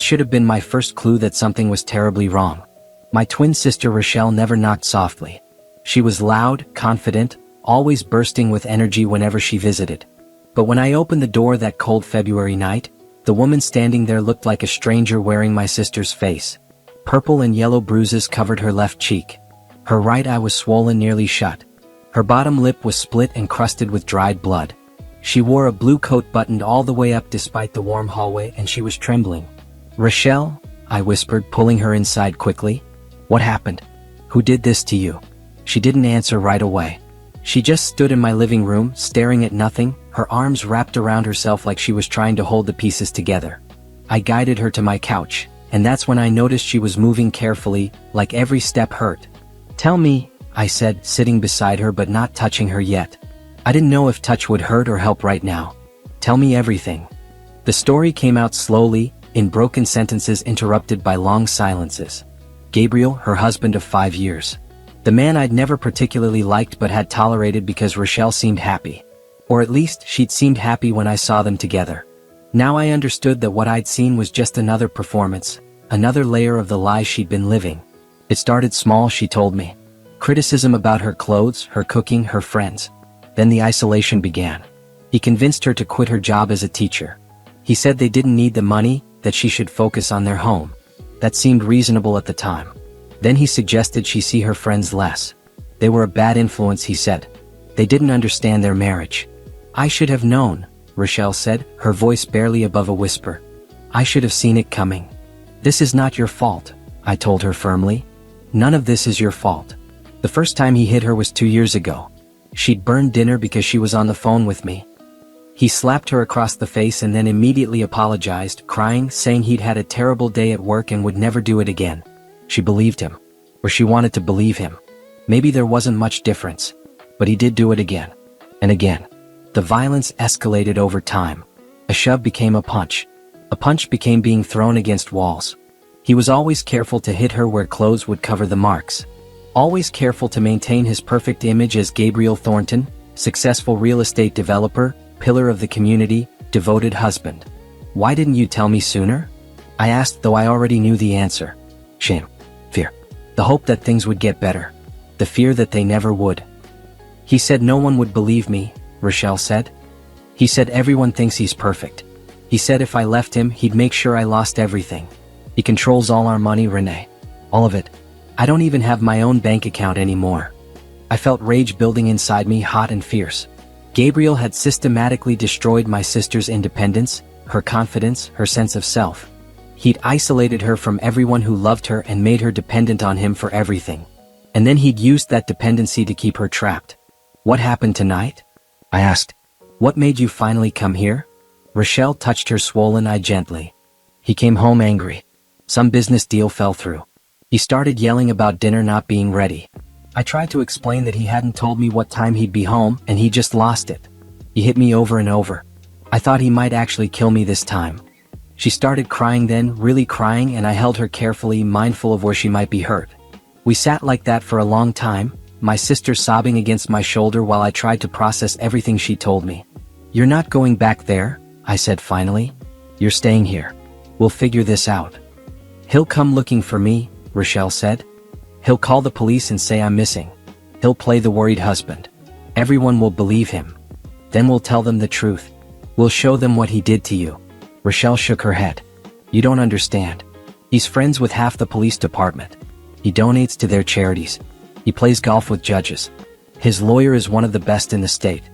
should have been my first clue that something was terribly wrong. My twin sister Rochelle never knocked softly. She was loud, confident, always bursting with energy whenever she visited. But when I opened the door that cold February night, the woman standing there looked like a stranger wearing my sister's face. Purple and yellow bruises covered her left cheek. Her right eye was swollen nearly shut. Her bottom lip was split and crusted with dried blood. She wore a blue coat buttoned all the way up despite the warm hallway, and she was trembling. "Rochelle," I whispered, pulling her inside quickly. "What happened? Who did this to you?" She didn't answer right away. She just stood in my living room, staring at nothing, her arms wrapped around herself like she was trying to hold the pieces together. I guided her to my couch, and that's when I noticed she was moving carefully, like every step hurt. "Tell me," I said, sitting beside her but not touching her yet. I didn't know if touch would hurt or help right now. "Tell me everything." The story came out slowly, in broken sentences interrupted by long silences. Gabriel, her husband of 5 years. The man I'd never particularly liked but had tolerated because Rochelle seemed happy. Or at least, she'd seemed happy when I saw them together. Now I understood that what I'd seen was just another performance, another layer of the lies she'd been living. It started small, she told me. Criticism about her clothes, her cooking, her friends. Then the isolation began. He convinced her to quit her job as a teacher. He said they didn't need the money, that she should focus on their home. That seemed reasonable at the time. Then he suggested she see her friends less. They were a bad influence, he said. They didn't understand their marriage. "I should have known," Rochelle said, her voice barely above a whisper. "I should have seen it coming." "This is not your fault," I told her firmly. "None of this is your fault. The first time he hit her was 2 years ago. She'd burned dinner because she was on the phone with me." He slapped her across the face and then immediately apologized, crying, saying he'd had a terrible day at work and would never do it again. She believed him. Or she wanted to believe him. Maybe there wasn't much difference. But he did do it again. And again. The violence escalated over time. A shove became a punch. A punch became being thrown against walls. He was always careful to hit her where clothes would cover the marks. Always careful to maintain his perfect image as Gabriel Thornton, successful real estate developer, pillar of the community, devoted husband. "Why didn't you tell me sooner?" I asked, though I already knew the answer. Shame. Fear. The hope that things would get better. The fear that they never would. "He said no one would believe me," Rochelle said. "He said everyone thinks he's perfect. He said if I left him, he'd make sure I lost everything. He controls all our money, Renee. All of it. I don't even have my own bank account anymore." I felt rage building inside me, hot and fierce. Gabriel had systematically destroyed my sister's independence, her confidence, her sense of self. He'd isolated her from everyone who loved her and made her dependent on him for everything. And then he'd used that dependency to keep her trapped. "What happened tonight?" I asked. "What made you finally come here?" Rochelle touched her swollen eye gently. "He came home angry. Some business deal fell through. He started yelling about dinner not being ready. I tried to explain that he hadn't told me what time he'd be home, and he just lost it. He hit me over and over. I thought he might actually kill me this time." She started crying then, really crying, and I held her carefully, mindful of where she might be hurt. We sat like that for a long time, my sister sobbing against my shoulder while I tried to process everything she told me. "You're not going back there," I said finally. "You're staying here. We'll figure this out." "He'll come looking for me," Rochelle said. "He'll call the police and say I'm missing. He'll play the worried husband. Everyone will believe him. Then we'll tell them the truth. We'll show them what he did to you." Rochelle shook her head. "You don't understand. He's friends with half the police department. He donates to their charities. He plays golf with judges. His lawyer is one of the best in the state.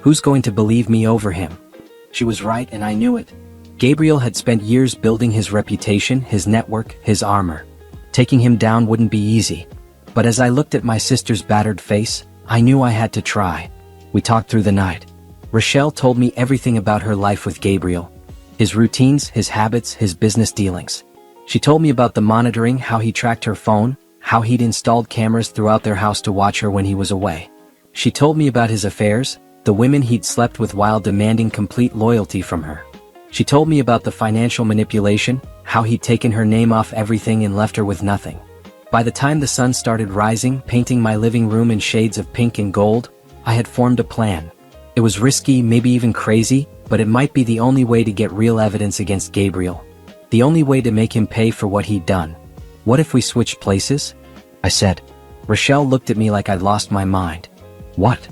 Who's going to believe me over him?" She was right, and I knew it. Gabriel had spent years building his reputation, his network, his armor. Taking him down wouldn't be easy. But as I looked at my sister's battered face, I knew I had to try. We talked through the night. Rochelle told me everything about her life with Gabriel. His routines, his habits, his business dealings. She told me about the monitoring, how he tracked her phone, how he'd installed cameras throughout their house to watch her when he was away. She told me about his affairs, the women he'd slept with while demanding complete loyalty from her. She told me about the financial manipulation, how he'd taken her name off everything and left her with nothing. By the time the sun started rising, painting my living room in shades of pink and gold, I had formed a plan. It was risky, maybe even crazy, but it might be the only way to get real evidence against Gabriel. The only way to make him pay for what he'd done. What if we switched places? I said. Rochelle looked at me like I'd lost my mind. What?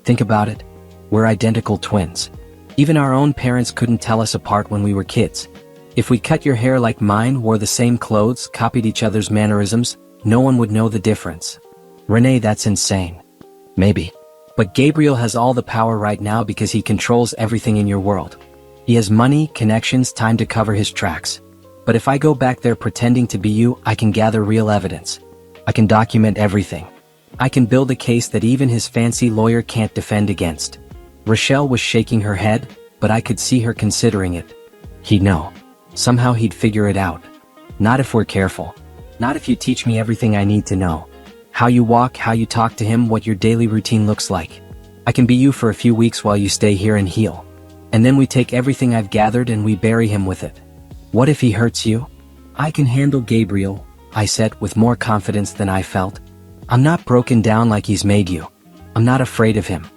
Think about it. We're identical twins. Even our own parents couldn't tell us apart when we were kids. If we cut your hair like mine, wore the same clothes, copied each other's mannerisms, no one would know the difference. Renee, that's insane. Maybe. But Gabriel has all the power right now because he controls everything in your world. He has money, connections, time to cover his tracks. But if I go back there pretending to be you, I can gather real evidence. I can document everything. I can build a case that even his fancy lawyer can't defend against. Rochelle was shaking her head, but I could see her considering it. He'd know. Somehow he'd figure it out. Not if we're careful. Not if you teach me everything I need to know. How you walk, how you talk to him, what your daily routine looks like. I can be you for a few weeks while you stay here and heal. And then we take everything I've gathered and we bury him with it. What if he hurts you? I can handle Gabriel, I said with more confidence than I felt. I'm not broken down like he's made you. I'm not afraid of him.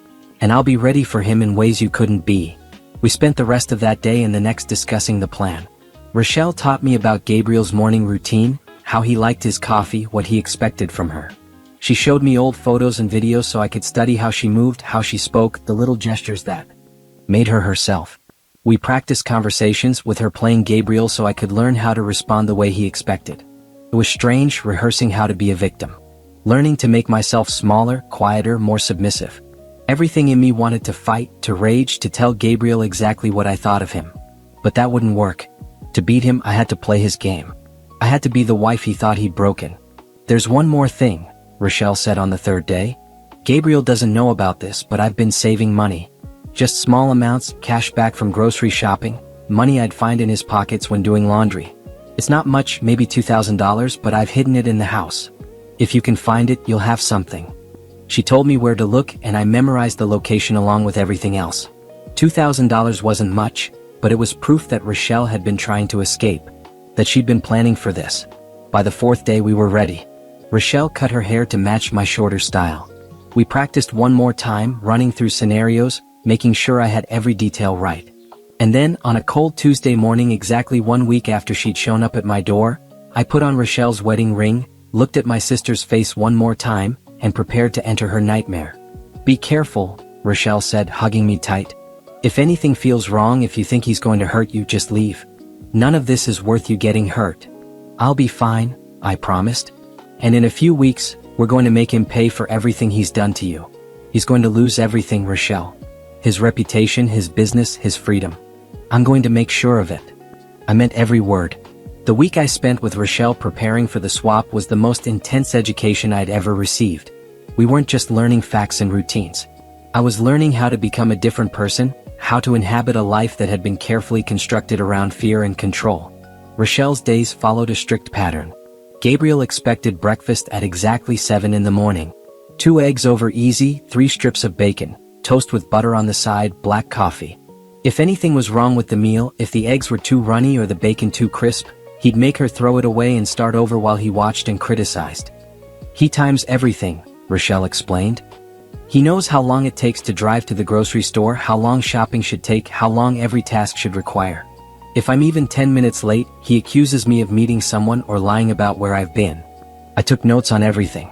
And I'll be ready for him in ways you couldn't be. We spent the rest of that day and the next discussing the plan. Rochelle taught me about Gabriel's morning routine, how he liked his coffee, what he expected from her. She showed me old photos and videos so I could study how she moved, how she spoke, the little gestures that made her herself. We practiced conversations with her playing Gabriel so I could learn how to respond the way he expected. It was strange rehearsing how to be a victim. Learning to make myself smaller, quieter, more submissive. Everything in me wanted to fight, to rage, to tell Gabriel exactly what I thought of him. But that wouldn't work. To beat him, I had to play his game. I had to be the wife he thought he'd broken. There's one more thing, Rochelle said on the third day. Gabriel doesn't know about this, but I've been saving money. Just small amounts, cash back from grocery shopping, money I'd find in his pockets when doing laundry. It's not much, maybe $2,000, but I've hidden it in the house. If you can find it, you'll have something. She told me where to look and I memorized the location along with everything else. $2,000 wasn't much, but it was proof that Rochelle had been trying to escape, that she'd been planning for this. By the fourth day we were ready. Rochelle cut her hair to match my shorter style. We practiced one more time, running through scenarios, making sure I had every detail right. And then, on a cold Tuesday morning exactly 1 week after she'd shown up at my door, I put on Rochelle's wedding ring, looked at my sister's face one more time, and prepared to enter her nightmare. Be careful, Rochelle said, hugging me tight. If anything feels wrong, if you think he's going to hurt you, just leave. None of this is worth you getting hurt. I'll be fine, I promised. And in a few weeks, we're going to make him pay for everything he's done to you. He's going to lose everything, Rochelle. His reputation, his business, his freedom. I'm going to make sure of it. I meant every word. The week I spent with Rochelle preparing for the swap was the most intense education I'd ever received. We weren't just learning facts and routines. I was learning how to become a different person, how to inhabit a life that had been carefully constructed around fear and control. Rochelle's days followed a strict pattern. Gabriel expected breakfast at exactly 7 in the morning. 2 eggs over easy, 3 strips of bacon, toast with butter on the side, black coffee. If anything was wrong with the meal, if the eggs were too runny or the bacon too crisp, he'd make her throw it away and start over while he watched and criticized. He times everything, Rochelle explained. He knows how long it takes to drive to the grocery store, how long shopping should take, how long every task should require. If I'm even 10 minutes late, he accuses me of meeting someone or lying about where I've been. I took notes on everything.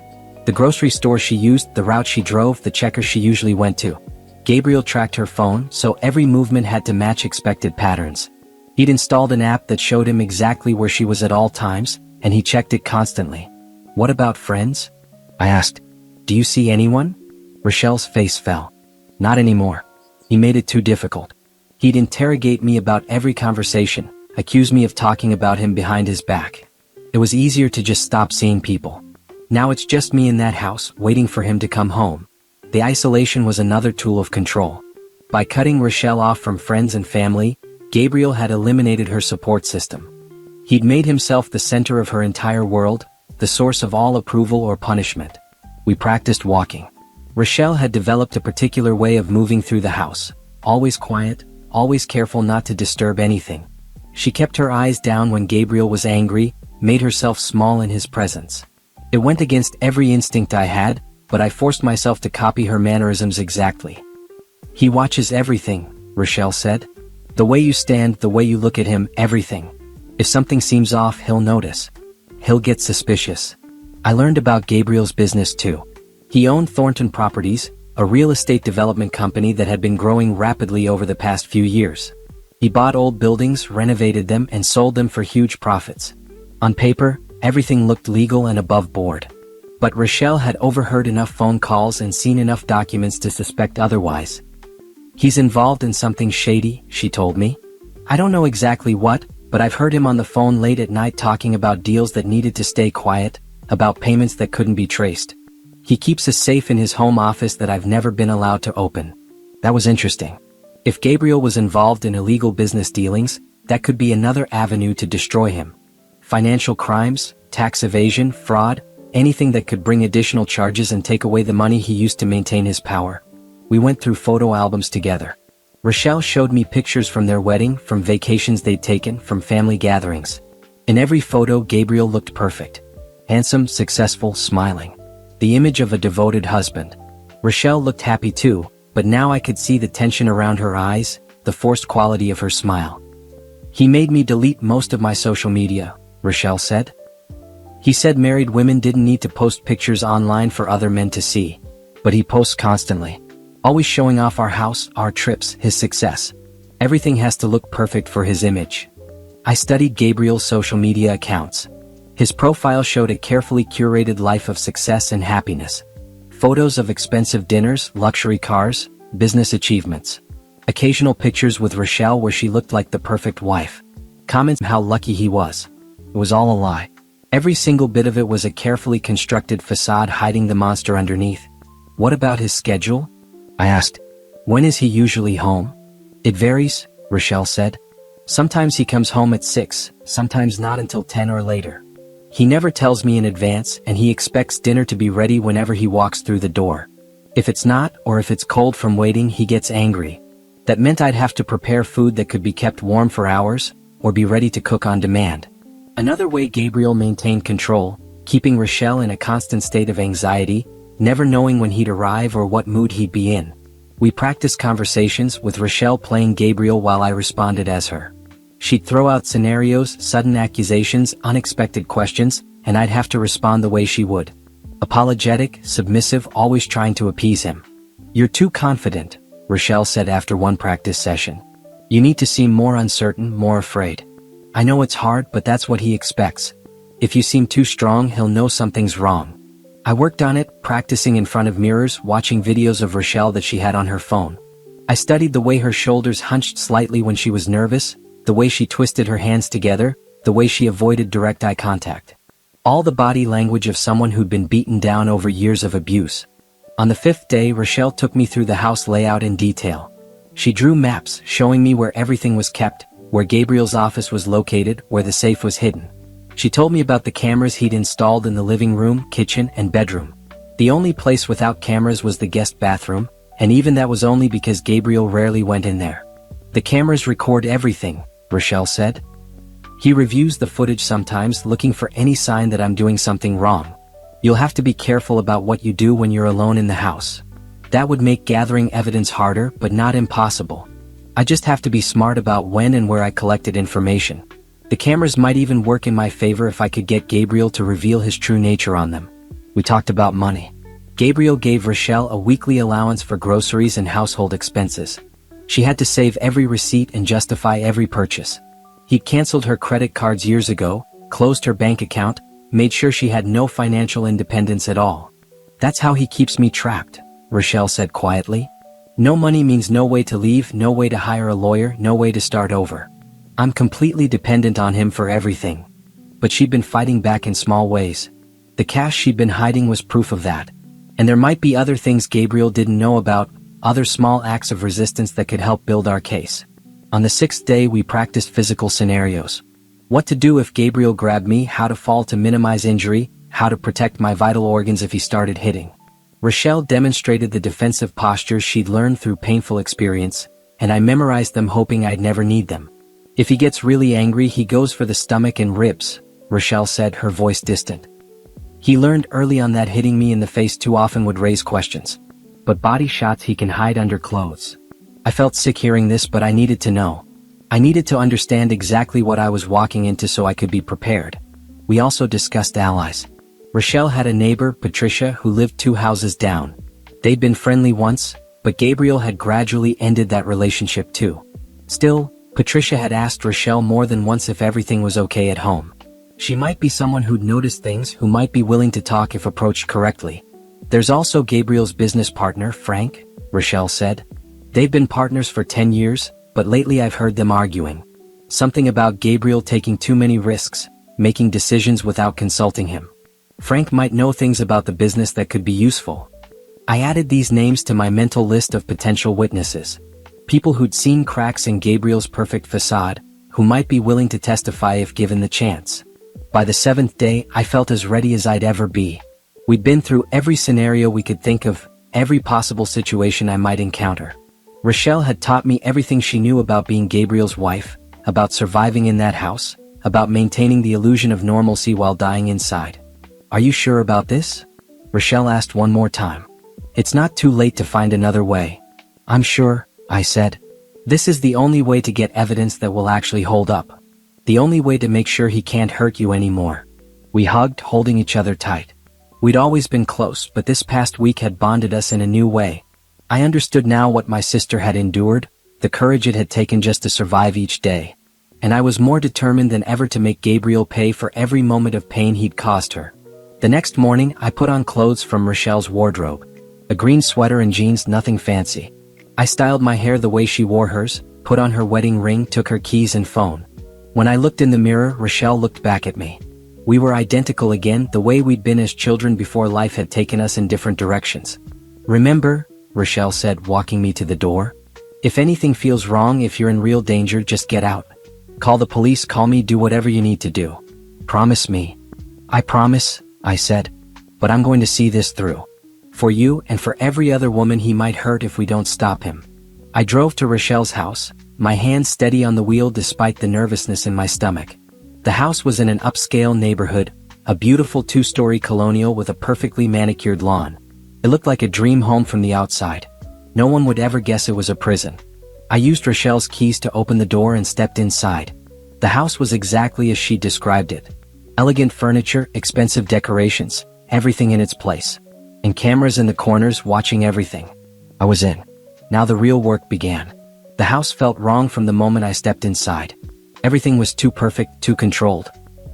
The grocery store she used, the route she drove, the checkers she usually went to. Gabriel tracked her phone, so every movement had to match expected patterns. He'd installed an app that showed him exactly where she was at all times, and he checked it constantly. What about friends? I asked. Do you see anyone? Rochelle's face fell. Not anymore. He made it too difficult. He'd interrogate me about every conversation, accuse me of talking about him behind his back. It was easier to just stop seeing people. Now it's just me in that house, waiting for him to come home. The isolation was another tool of control. By cutting Rochelle off from friends and family, Gabriel had eliminated her support system. He'd made himself the center of her entire world, the source of all approval or punishment. We practiced walking. Rochelle had developed a particular way of moving through the house, always quiet, always careful not to disturb anything. She kept her eyes down when Gabriel was angry, made herself small in his presence. It went against every instinct I had, but I forced myself to copy her mannerisms exactly. He watches everything, Rochelle said. The way you stand, the way you look at him, everything. If something seems off, he'll notice. He'll get suspicious. I learned about Gabriel's business too. He owned Thornton Properties, a real estate development company that had been growing rapidly over the past few years. He bought old buildings, renovated them, and sold them for huge profits. On paper, everything looked legal and above board. But Rochelle had overheard enough phone calls and seen enough documents to suspect otherwise. "He's involved in something shady," she told me. "I don't know exactly what, but I've heard him on the phone late at night talking about deals that needed to stay quiet, about payments that couldn't be traced. He keeps a safe in his home office that I've never been allowed to open." That was interesting. If Gabriel was involved in illegal business dealings, that could be another avenue to destroy him. Financial crimes, tax evasion, fraud, anything that could bring additional charges and take away the money he used to maintain his power. We went through photo albums together. Rochelle showed me pictures from their wedding, from vacations they'd taken, from family gatherings. In every photo, Gabriel looked perfect. Handsome, successful, smiling. The image of a devoted husband. Rochelle looked happy too, but now I could see the tension around her eyes, the forced quality of her smile. "He made me delete most of my social media," Rochelle said. "He said married women didn't need to post pictures online for other men to see. But he posts constantly. Always showing off our house, our trips, his success. Everything has to look perfect for his image." I studied Gabriel's social media accounts. His profile showed a carefully curated life of success and happiness. Photos of expensive dinners, luxury cars, business achievements. Occasional pictures with Rochelle where she looked like the perfect wife. Comments how lucky he was. It was all a lie. Every single bit of it was a carefully constructed facade hiding the monster underneath. "What about his schedule?" I asked. "When is he usually home?" "It varies," Rochelle said. "Sometimes he comes home at 6, sometimes not until 10 or later. He never tells me in advance, and he expects dinner to be ready whenever he walks through the door. If it's not, or if it's cold from waiting, he gets angry. That meant I'd have to prepare food that could be kept warm for hours, or be ready to cook on demand." Another way Gabriel maintained control, keeping Rochelle in a constant state of anxiety, never knowing when he'd arrive or what mood he'd be in. We practiced conversations with Rochelle playing Gabriel while I responded as her. She'd throw out scenarios, sudden accusations, unexpected questions, and I'd have to respond the way she would. Apologetic, submissive, always trying to appease him. "You're too confident," Rochelle said after one practice session. "You need to seem more uncertain, more afraid. I know it's hard, but that's what he expects. If you seem too strong, he'll know something's wrong." I worked on it, practicing in front of mirrors, watching videos of Rochelle that she had on her phone. I studied the way her shoulders hunched slightly when she was nervous, the way she twisted her hands together, the way she avoided direct eye contact. All the body language of someone who'd been beaten down over years of abuse. On the 5th day, Rochelle took me through the house layout in detail. She drew maps, showing me where everything was kept, where Gabriel's office was located, where the safe was hidden. She told me about the cameras he'd installed in the living room, kitchen, and bedroom. The only place without cameras was the guest bathroom, and even that was only because Gabriel rarely went in there. "The cameras record everything," Rochelle said. "He reviews the footage sometimes, looking for any sign that I'm doing something wrong. You'll have to be careful about what you do when you're alone in the house. That would make gathering evidence harder, but not impossible. I just have to be smart about when and where I collected information. The cameras might even work in my favor if I could get Gabriel to reveal his true nature on them." We talked about money. Gabriel gave Rochelle a weekly allowance for groceries and household expenses. She had to save every receipt and justify every purchase. He'd canceled her credit cards years ago, closed her bank account, made sure she had no financial independence at all. "That's how he keeps me trapped," Rochelle said quietly. "No money means no way to leave, no way to hire a lawyer, no way to start over. I'm completely dependent on him for everything." But she'd been fighting back in small ways. The cash she'd been hiding was proof of that. And there might be other things Gabriel didn't know about, other small acts of resistance that could help build our case. On the 6th day, we practiced physical scenarios. What to do if Gabriel grabbed me, how to fall to minimize injury, how to protect my vital organs if he started hitting. Rochelle demonstrated the defensive postures she'd learned through painful experience, and I memorized them hoping I'd never need them. "If he gets really angry, he goes for the stomach and ribs," Rochelle said, her voice distant. "He learned early on that hitting me in the face too often would raise questions. But body shots he can hide under clothes." I felt sick hearing this, but I needed to know. I needed to understand exactly what I was walking into so I could be prepared. We also discussed allies. Rochelle had a neighbor, Patricia, who lived 2 houses down. They'd been friendly once, but Gabriel had gradually ended that relationship too. Still, Patricia had asked Rochelle more than once if everything was okay at home. She might be someone who'd notice things, who might be willing to talk if approached correctly. There's also Gabriel's business partner, Frank, Rochelle said. They've been partners for 10 years, but lately I've heard them arguing. Something about Gabriel taking too many risks, making decisions without consulting him. Frank might know things about the business that could be useful. I added these names to my mental list of potential witnesses. People who'd seen cracks in Gabriel's perfect facade, who might be willing to testify if given the chance. By the 7th day, I felt as ready as I'd ever be. We'd been through every scenario we could think of, every possible situation I might encounter. Rochelle had taught me everything she knew about being Gabriel's wife, about surviving in that house, about maintaining the illusion of normalcy while dying inside. Are you sure about this? Rochelle asked one more time. It's not too late to find another way. I'm sure, I said. This is the only way to get evidence that will actually hold up. The only way to make sure he can't hurt you anymore. We hugged, holding each other tight. We'd always been close, but this past week had bonded us in a new way. I understood now what my sister had endured, the courage it had taken just to survive each day. And I was more determined than ever to make Gabriel pay for every moment of pain he'd caused her. The next morning, I put on clothes from Rochelle's wardrobe. A green sweater and jeans, nothing fancy. I styled my hair the way she wore hers, put on her wedding ring, took her keys and phone. When I looked in the mirror, Rochelle looked back at me. We were identical again, the way we'd been as children before life had taken us in different directions. Remember, Rochelle said, walking me to the door. If anything feels wrong, if you're in real danger, just get out. Call the police, call me, do whatever you need to do. Promise me. I promise, I said. But I'm going to see this through. For you and for every other woman he might hurt if we don't stop him. I drove to Rochelle's house, my hands steady on the wheel despite the nervousness in my stomach. The house was in an upscale neighborhood, a beautiful 2-story colonial with a perfectly manicured lawn. It looked like a dream home from the outside. No one would ever guess it was a prison. I used Rochelle's keys to open the door and stepped inside. The house was exactly as she described it. Elegant furniture, expensive decorations, everything in its place. And cameras in the corners watching everything. I was in. Now the real work began. The house felt wrong from the moment I stepped inside. Everything was too perfect, too controlled.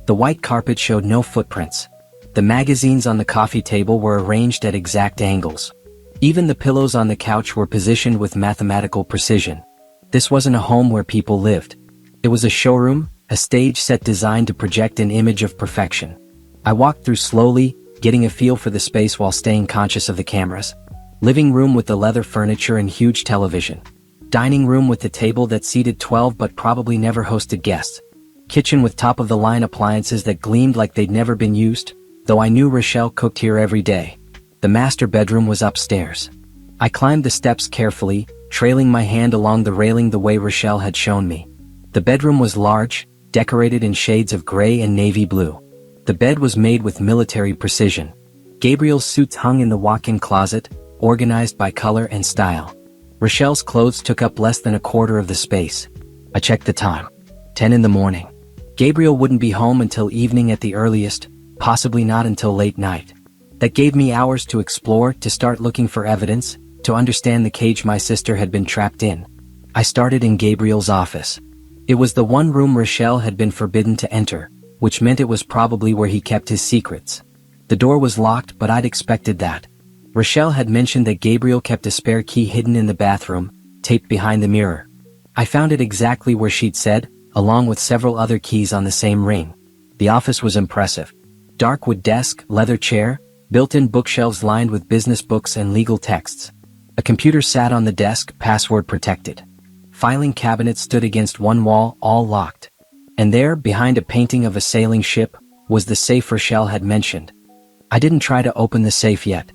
The white carpet showed no footprints. The magazines on the coffee table were arranged at exact angles. Even the pillows on the couch were positioned with mathematical precision. This wasn't a home where people lived. It was a showroom, a stage set designed to project an image of perfection. I walked through slowly, getting a feel for the space while staying conscious of the cameras. Living room with the leather furniture and huge television. Dining room with the table that seated 12 but probably never hosted guests. Kitchen with top-of-the-line appliances that gleamed like they'd never been used, though I knew Rochelle cooked here every day. The master bedroom was upstairs. I climbed the steps carefully, trailing my hand along the railing the way Rochelle had shown me. The bedroom was large, decorated in shades of gray and navy blue. The bed was made with military precision. Gabriel's suits hung in the walk-in closet, organized by color and style. Rochelle's clothes took up less than a quarter of the space. I checked the time. 10 in the morning. Gabriel wouldn't be home until evening at the earliest, possibly not until late night. That gave me hours to explore, to start looking for evidence, to understand the cage my sister had been trapped in. I started in Gabriel's office. It was the one room Rochelle had been forbidden to enter, which meant it was probably where he kept his secrets. The door was locked, but I'd expected that. Rochelle had mentioned that Gabriel kept a spare key hidden in the bathroom, taped behind the mirror. I found it exactly where she'd said, along with several other keys on the same ring. The office was impressive. Dark wood desk, leather chair, built-in bookshelves lined with business books and legal texts. A computer sat on the desk, password protected. Filing cabinets stood against one wall, all locked. And there, behind a painting of a sailing ship, was the safe Rochelle had mentioned. I didn't try to open the safe yet.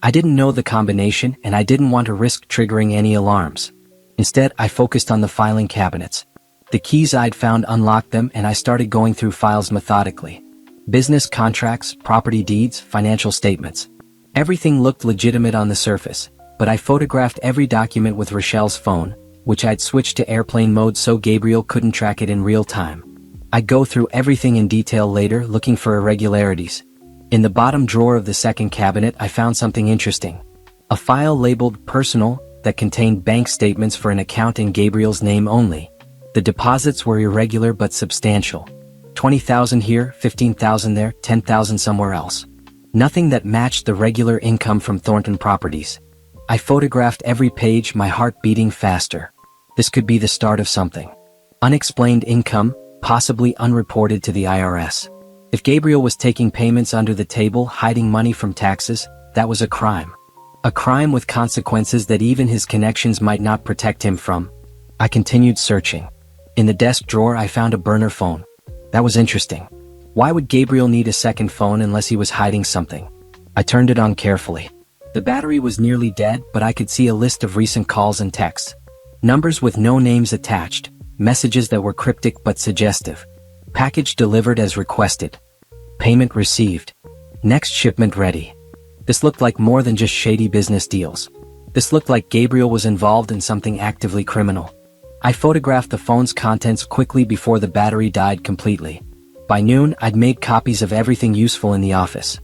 I didn't know the combination, and I didn't want to risk triggering any alarms. Instead, I focused on the filing cabinets. The keys I'd found unlocked them, and I started going through files methodically. Business contracts, property deeds, financial statements. Everything looked legitimate on the surface, but I photographed every document with Rochelle's phone, which I'd switched to airplane mode so Gabriel couldn't track it in real time. I'd go through everything in detail later, looking for irregularities. In the bottom drawer of the second cabinet, I found something interesting. A file labeled personal that contained bank statements for an account in Gabriel's name only. The deposits were irregular but substantial. 20,000 here, 15,000 there, 10,000 somewhere else. Nothing that matched the regular income from Thornton Properties. I photographed every page, my heart beating faster. This could be the start of something. Unexplained income, possibly unreported to the IRS. If Gabriel was taking payments under the table, hiding money from taxes, that was a crime. A crime with consequences that even his connections might not protect him from. I continued searching. In the desk drawer, I found a burner phone. That was interesting. Why would Gabriel need a second phone unless he was hiding something? I turned it on carefully. The battery was nearly dead, but I could see a list of recent calls and texts. Numbers with no names attached, messages that were cryptic but suggestive. Package delivered as requested. Payment received. Next shipment ready. This looked like more than just shady business deals. This looked like Gabriel was involved in something actively criminal. I photographed the phone's contents quickly before the battery died completely. By noon, I'd made copies of everything useful in the office.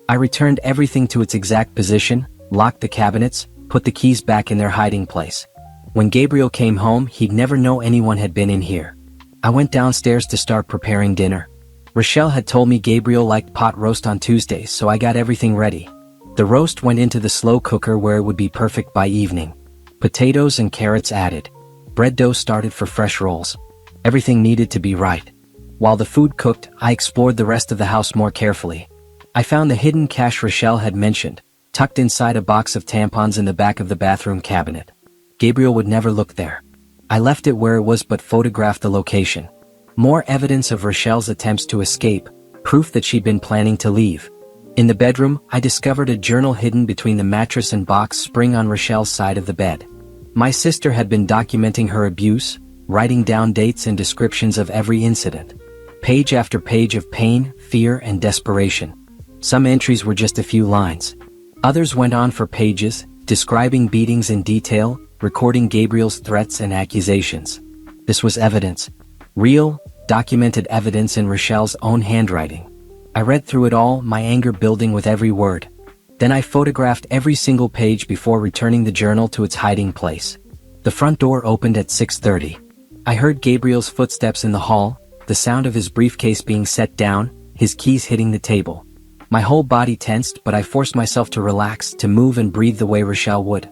I returned everything to its exact position, locked the cabinets, put the keys back in their hiding place. When Gabriel came home, he'd never know anyone had been in here. I went downstairs to start preparing dinner. Rochelle had told me Gabriel liked pot roast on Tuesdays, so I got everything ready. The roast went into the slow cooker where it would be perfect by evening. Potatoes and carrots added. Bread dough started for fresh rolls. Everything needed to be right. While the food cooked, I explored the rest of the house more carefully. I found the hidden cache Rochelle had mentioned, tucked inside a box of tampons in the back of the bathroom cabinet. Gabriel would never look there. I left it where it was but photographed the location. More evidence of Rochelle's attempts to escape, proof that she'd been planning to leave. In the bedroom, I discovered a journal hidden between the mattress and box spring on Rochelle's side of the bed. My sister had been documenting her abuse, writing down dates and descriptions of every incident. Page after page of pain, fear, and desperation. Some entries were just a few lines. Others went on for pages, describing beatings in detail, recording Gabriel's threats and accusations. This was evidence. Real, documented evidence in Rochelle's own handwriting. I read through it all, my anger building with every word. Then I photographed every single page before returning the journal to its hiding place. The front door opened at 6:30. I heard Gabriel's footsteps in the hall, the sound of his briefcase being set down, his keys hitting the table. My whole body tensed, but I forced myself to relax, to move and breathe the way Rochelle would.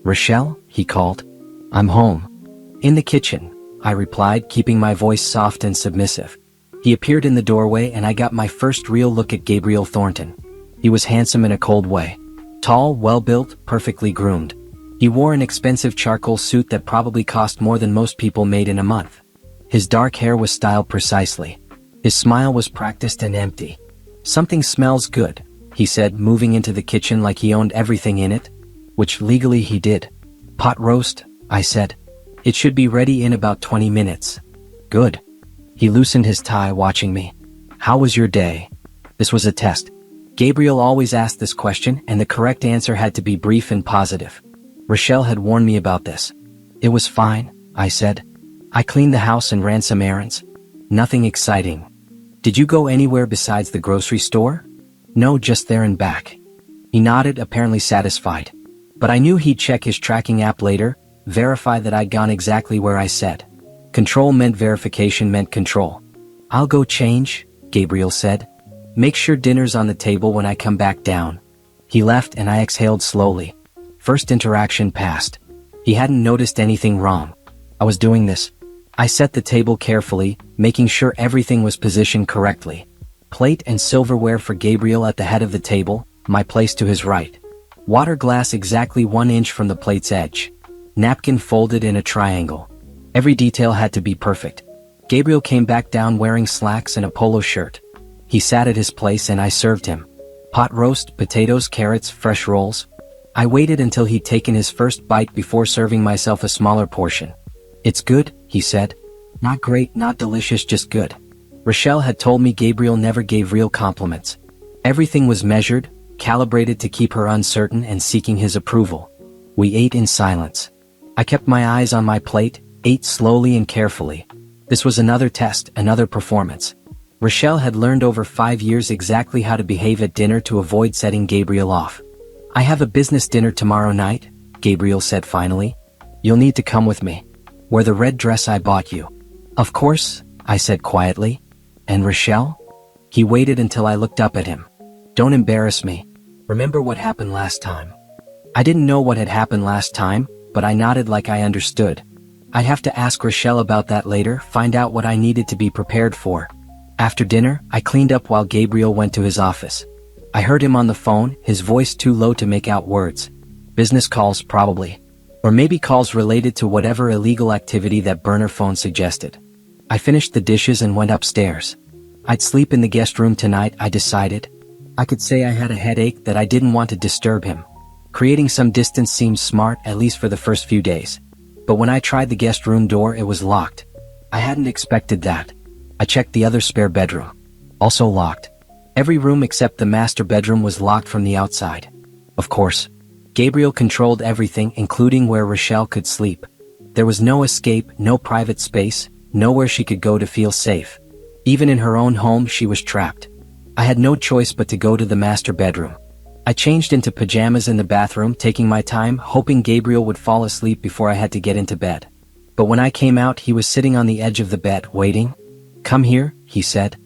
"Rochelle?" he called. "I'm home." "In the kitchen," I replied, keeping my voice soft and submissive. He appeared in the doorway and I got my first real look at Gabriel Thornton. He was handsome in a cold way. Tall, well-built, perfectly groomed. He wore an expensive charcoal suit that probably cost more than most people made in a month. His dark hair was styled precisely. His smile was practiced and empty. "Something smells good," he said, moving into the kitchen like he owned everything in it. Which legally he did. "Pot roast," I said. "It should be ready in about 20 minutes. "Good." He loosened his tie, watching me. "How was your day?" This was a test. Gabriel always asked this question, and the correct answer had to be brief and positive. Rochelle had warned me about this. "It was fine," I said. "I cleaned the house and ran some errands. Nothing exciting." "Did you go anywhere besides the grocery store?" "No, just there and back." He nodded, apparently satisfied. But I knew he'd check his tracking app later, verify that I'd gone exactly where I said. Control meant verification meant control. "I'll go change," Gabriel said. "Make sure dinner's on the table when I come back down." He left and I exhaled slowly. First interaction passed. He hadn't noticed anything wrong. I was doing this. I set the table carefully, making sure everything was positioned correctly. Plate and silverware for Gabriel at the head of the table, my place to his right. Water glass exactly 1 inch from the plate's edge. Napkin folded in a triangle. Every detail had to be perfect. Gabriel came back down wearing slacks and a polo shirt. He sat at his place and I served him. Pot roast, potatoes, carrots, fresh rolls. I waited until he'd taken his first bite before serving myself a smaller portion. "It's good," he said. "Not great, not delicious, just good." Rochelle had told me Gabriel never gave real compliments. Everything was measured, calibrated to keep her uncertain and seeking his approval. We ate in silence. I kept my eyes on my plate, ate slowly and carefully. This was another test, another performance. Rochelle had learned over 5 years exactly how to behave at dinner to avoid setting Gabriel off. "I have a business dinner tomorrow night," Gabriel said finally. "You'll need to come with me. Wear the red dress I bought you." "Of course," I said quietly. "And Rochelle?" He waited until I looked up at him. "Don't embarrass me. Remember what happened last time?" I didn't know what had happened last time, but I nodded like I understood. I'd have to ask Rochelle about that later, find out what I needed to be prepared for. After dinner, I cleaned up while Gabriel went to his office. I heard him on the phone, his voice too low to make out words. Business calls, probably. Or maybe calls related to whatever illegal activity that burner phone suggested. I finished the dishes and went upstairs. I'd sleep in the guest room tonight, I decided. I could say I had a headache, that I didn't want to disturb him. Creating some distance seemed smart, at least for the first few days. But when I tried the guest room door, it was locked. I hadn't expected that. I checked the other spare bedroom. Also locked. Every room except the master bedroom was locked from the outside. Of course, Gabriel controlled everything, including where Rochelle could sleep. There was no escape, no private space, nowhere she could go to feel safe. Even in her own home, she was trapped. I had no choice but to go to the master bedroom. I changed into pajamas in the bathroom, taking my time, hoping Gabriel would fall asleep before I had to get into bed. But when I came out, he was sitting on the edge of the bed, waiting. "Come here," he said.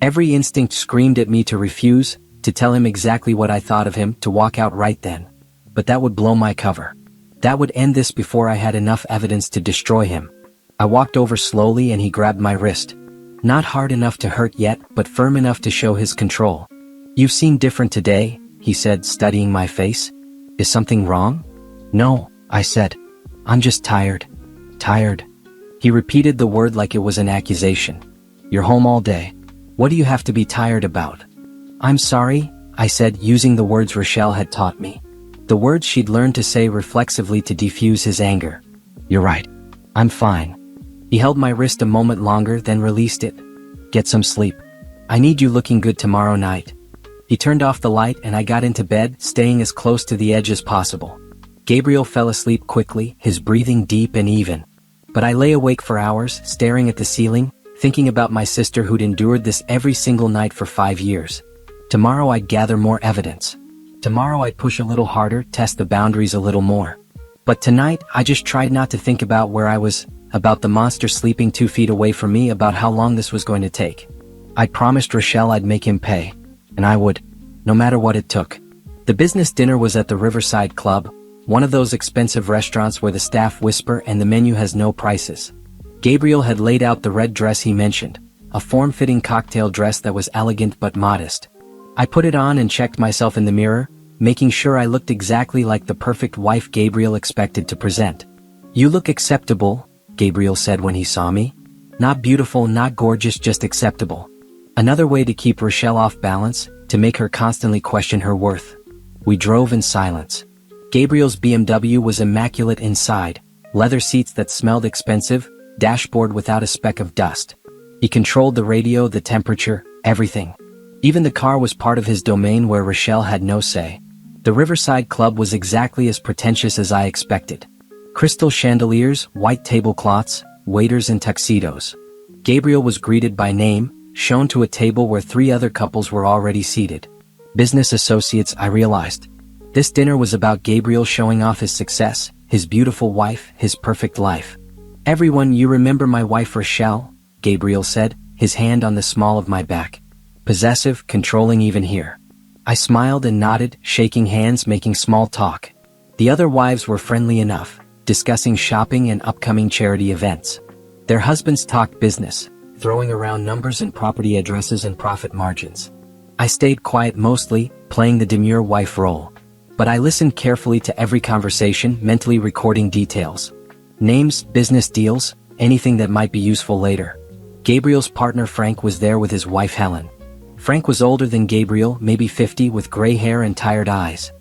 Every instinct screamed at me to refuse, to tell him exactly what I thought of him, to walk out right then. But that would blow my cover. That would end this before I had enough evidence to destroy him. I walked over slowly and he grabbed my wrist. Not hard enough to hurt yet, but firm enough to show his control. "You seem different today," he said, studying my face. "Is something wrong?" "No," I said. "I'm just tired." "Tired?" He repeated the word like it was an accusation. "You're home all day. What do you have to be tired about?" "I'm sorry," I said, using the words Rochelle had taught me. The words she'd learned to say reflexively to defuse his anger. "You're right. I'm fine." He held my wrist a moment longer, then released it. "Get some sleep. I need you looking good tomorrow night." He turned off the light and I got into bed, staying as close to the edge as possible. Gabriel fell asleep quickly, his breathing deep and even. But I lay awake for hours, staring at the ceiling, thinking about my sister who'd endured this every single night for 5 years. Tomorrow I'd gather more evidence. Tomorrow I'd push a little harder, test the boundaries a little more. But tonight, I just tried not to think about where I was, about the monster sleeping 2 feet away from me, about how long this was going to take. I'd promised Rochelle I'd make him pay. And I would, no matter what it took. The business dinner was at the Riverside Club, one of those expensive restaurants where the staff whisper and the menu has no prices. Gabriel had laid out the red dress he mentioned, a form-fitting cocktail dress that was elegant but modest. I put it on and checked myself in the mirror, making sure I looked exactly like the perfect wife Gabriel expected to present. "You look acceptable," Gabriel said when he saw me. "Not beautiful, not gorgeous, just acceptable." Another way to keep Rochelle off balance, to make her constantly question her worth. We drove in silence. Gabriel's BMW was immaculate inside, leather seats that smelled expensive, dashboard without a speck of dust. He controlled the radio, the temperature, everything. Even the car was part of his domain where Rochelle had no say. The Riverside Club was exactly as pretentious as I expected. Crystal chandeliers, white tablecloths, waiters in tuxedos. Gabriel was greeted by name, shown to a table where 3 other couples were already seated. Business associates, I realized. This dinner was about Gabriel showing off his success, his beautiful wife, his perfect life. "Everyone, you remember my wife Rochelle?" Gabriel said, his hand on the small of my back. Possessive, controlling even here. I smiled and nodded, shaking hands, making small talk. The other wives were friendly enough, discussing shopping and upcoming charity events. Their husbands talked business, throwing around numbers and property addresses and profit margins. I stayed quiet, mostly playing the demure wife role. But I listened carefully to every conversation, mentally recording details. Names, business deals, anything that might be useful later. Gabriel's partner Frank was there with his wife Helen. Frank was older than Gabriel, maybe 50, with gray hair and tired eyes.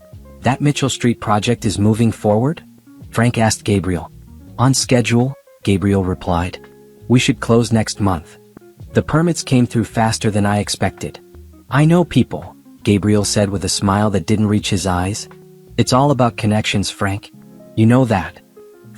"That Mitchell Street project is moving forward?" Frank asked Gabriel. "On schedule," Gabriel replied. "We should close next month." The permits came through faster than I expected. "I know people," Gabriel said with a smile that didn't reach his eyes. "It's all about connections, Frank. You know that."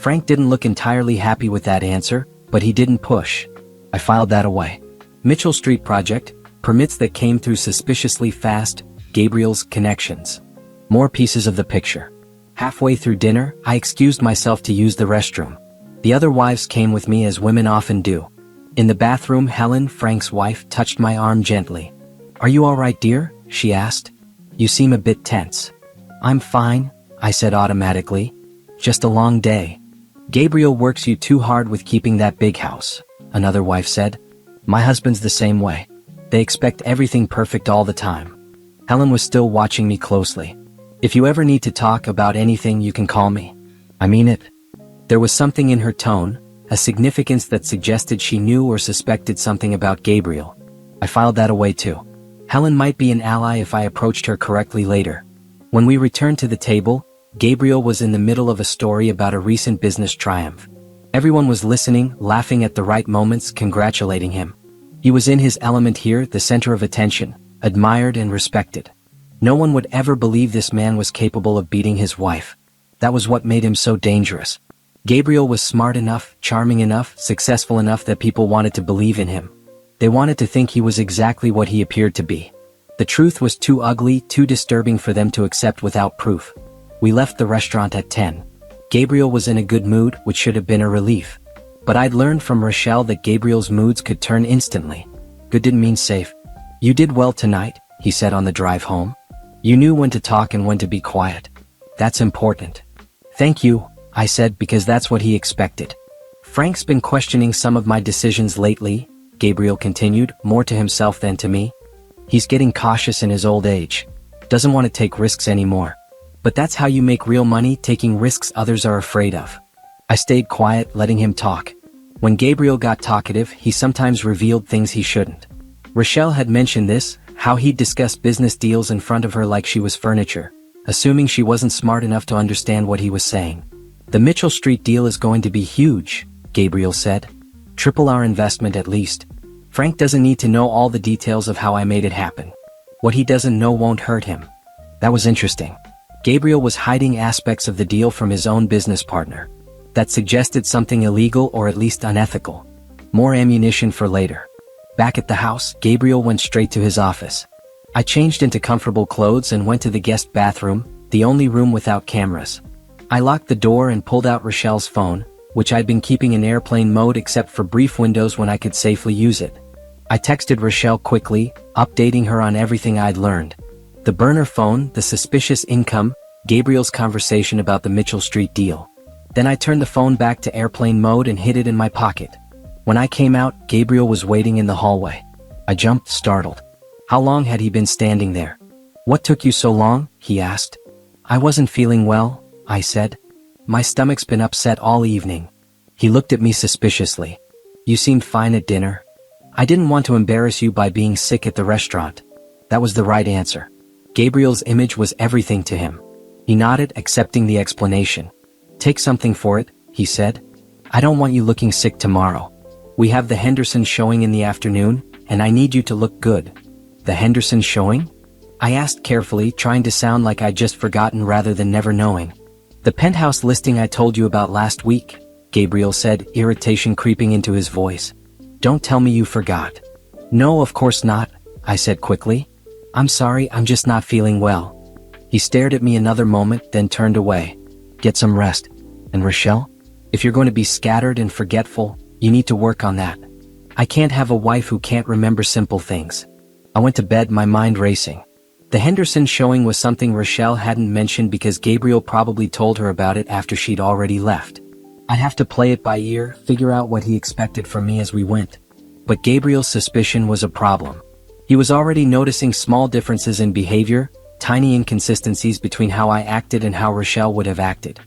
Frank didn't look entirely happy with that answer, but he didn't push. I filed that away. Mitchell Street project, permits that came through suspiciously fast, Gabriel's connections. More pieces of the picture. Halfway through dinner, I excused myself to use the restroom. The other wives came with me as women often do. In the bathroom, Helen, Frank's wife, touched my arm gently. "Are you all right, dear?" she asked. "You seem a bit tense." "I'm fine," I said automatically. "Just a long day." "Gabriel works you too hard with keeping that big house," another wife said. "My husband's the same way. They expect everything perfect all the time." Helen was still watching me closely. "If you ever need to talk about anything, you can call me. I mean it." There was something in her tone, a significance that suggested she knew or suspected something about Gabriel. I filed that away too. Helen might be an ally if I approached her correctly later. When we returned to the table, Gabriel was in the middle of a story about a recent business triumph. Everyone was listening, laughing at the right moments, congratulating him. He was in his element here, the center of attention, admired and respected. No one would ever believe this man was capable of beating his wife. That was what made him so dangerous. Gabriel was smart enough, charming enough, successful enough that people wanted to believe in him. They wanted to think he was exactly what he appeared to be. The truth was too ugly, too disturbing for them to accept without proof. We left the restaurant at 10. Gabriel was in a good mood, which should have been a relief. But I'd learned from Rochelle that Gabriel's moods could turn instantly. Good didn't mean safe. "You did well tonight," he said on the drive home. "You knew when to talk and when to be quiet. That's important." "Thank you," I said, because that's what he expected. "Frank's been questioning some of my decisions lately," Gabriel continued, more to himself than to me. "He's getting cautious in his old age. Doesn't want to take risks anymore. But that's how you make real money, taking risks others are afraid of." I stayed quiet, letting him talk. When Gabriel got talkative, he sometimes revealed things he shouldn't. Rochelle had mentioned this, how he'd discuss business deals in front of her like she was furniture, assuming she wasn't smart enough to understand what he was saying. "The Mitchell Street deal is going to be huge," Gabriel said. "Triple our investment at least. Frank doesn't need to know all the details of how I made it happen. What he doesn't know won't hurt him." That was interesting. Gabriel was hiding aspects of the deal from his own business partner. That suggested something illegal or at least unethical. More ammunition for later. Back at the house, Gabriel went straight to his office. I changed into comfortable clothes and went to the guest bathroom, the only room without cameras. I locked the door and pulled out Rochelle's phone, which I'd been keeping in airplane mode except for brief windows when I could safely use it. I texted Rochelle quickly, updating her on everything I'd learned. The burner phone, the suspicious income, Gabriel's conversation about the Mitchell Street deal. Then I turned the phone back to airplane mode and hid it in my pocket. When I came out, Gabriel was waiting in the hallway. I jumped, startled. How long had he been standing there? "What took you so long?" he asked. "I wasn't feeling well," I said. "My stomach's been upset all evening." He looked at me suspiciously. "You seemed fine at dinner." "I didn't want to embarrass you by being sick at the restaurant." That was the right answer. Gabriel's image was everything to him. He nodded, accepting the explanation. "Take something for it," he said. "I don't want you looking sick tomorrow. We have the Henderson showing in the afternoon, and I need you to look good." "The Henderson showing?" I asked carefully, trying to sound like I'd just forgotten rather than never knowing. "The penthouse listing I told you about last week," Gabriel said, irritation creeping into his voice. "Don't tell me you forgot." "No, of course not," I said quickly. "I'm sorry, I'm just not feeling well." He stared at me another moment, then turned away. "Get some rest. And Rochelle? If you're going to be scattered and forgetful, you need to work on that. I can't have a wife who can't remember simple things." I went to bed, my mind racing. The Henderson showing was something Rochelle hadn't mentioned because Gabriel probably told her about it after she'd already left. I'd have to play it by ear, figure out what he expected from me as we went. But Gabriel's suspicion was a problem. He was already noticing small differences in behavior, tiny inconsistencies between how I acted and how Rochelle would have acted.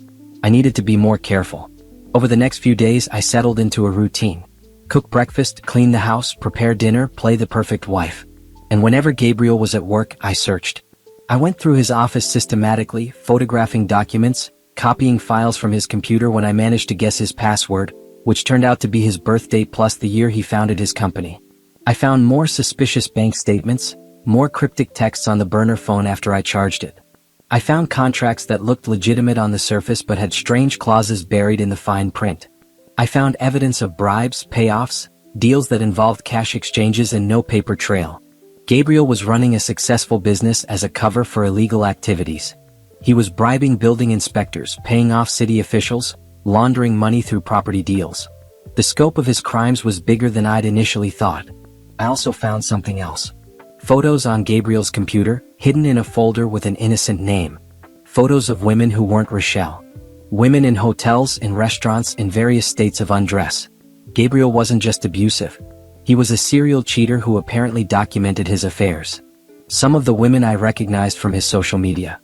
I needed to be more careful. Over the next few days, I settled into a routine. Cook breakfast, clean the house, prepare dinner, play the perfect wife. And whenever Gabriel was at work, I searched. I went through his office systematically, photographing documents, copying files from his computer when I managed to guess his password, which turned out to be his birthday plus the year he founded his company. I found more suspicious bank statements, more cryptic texts on the burner phone after I charged it. I found contracts that looked legitimate on the surface but had strange clauses buried in the fine print. I found evidence of bribes, payoffs, deals that involved cash exchanges and no paper trail. Gabriel was running a successful business as a cover for illegal activities. He was bribing building inspectors, paying off city officials, laundering money through property deals. The scope of his crimes was bigger than I'd initially thought. I also found something else. Photos on Gabriel's computer, hidden in a folder with an innocent name. Photos of women who weren't Rochelle. Women in hotels, in restaurants, in various states of undress. Gabriel wasn't just abusive. He was a serial cheater who apparently documented his affairs. Some of the women I recognized from his social media.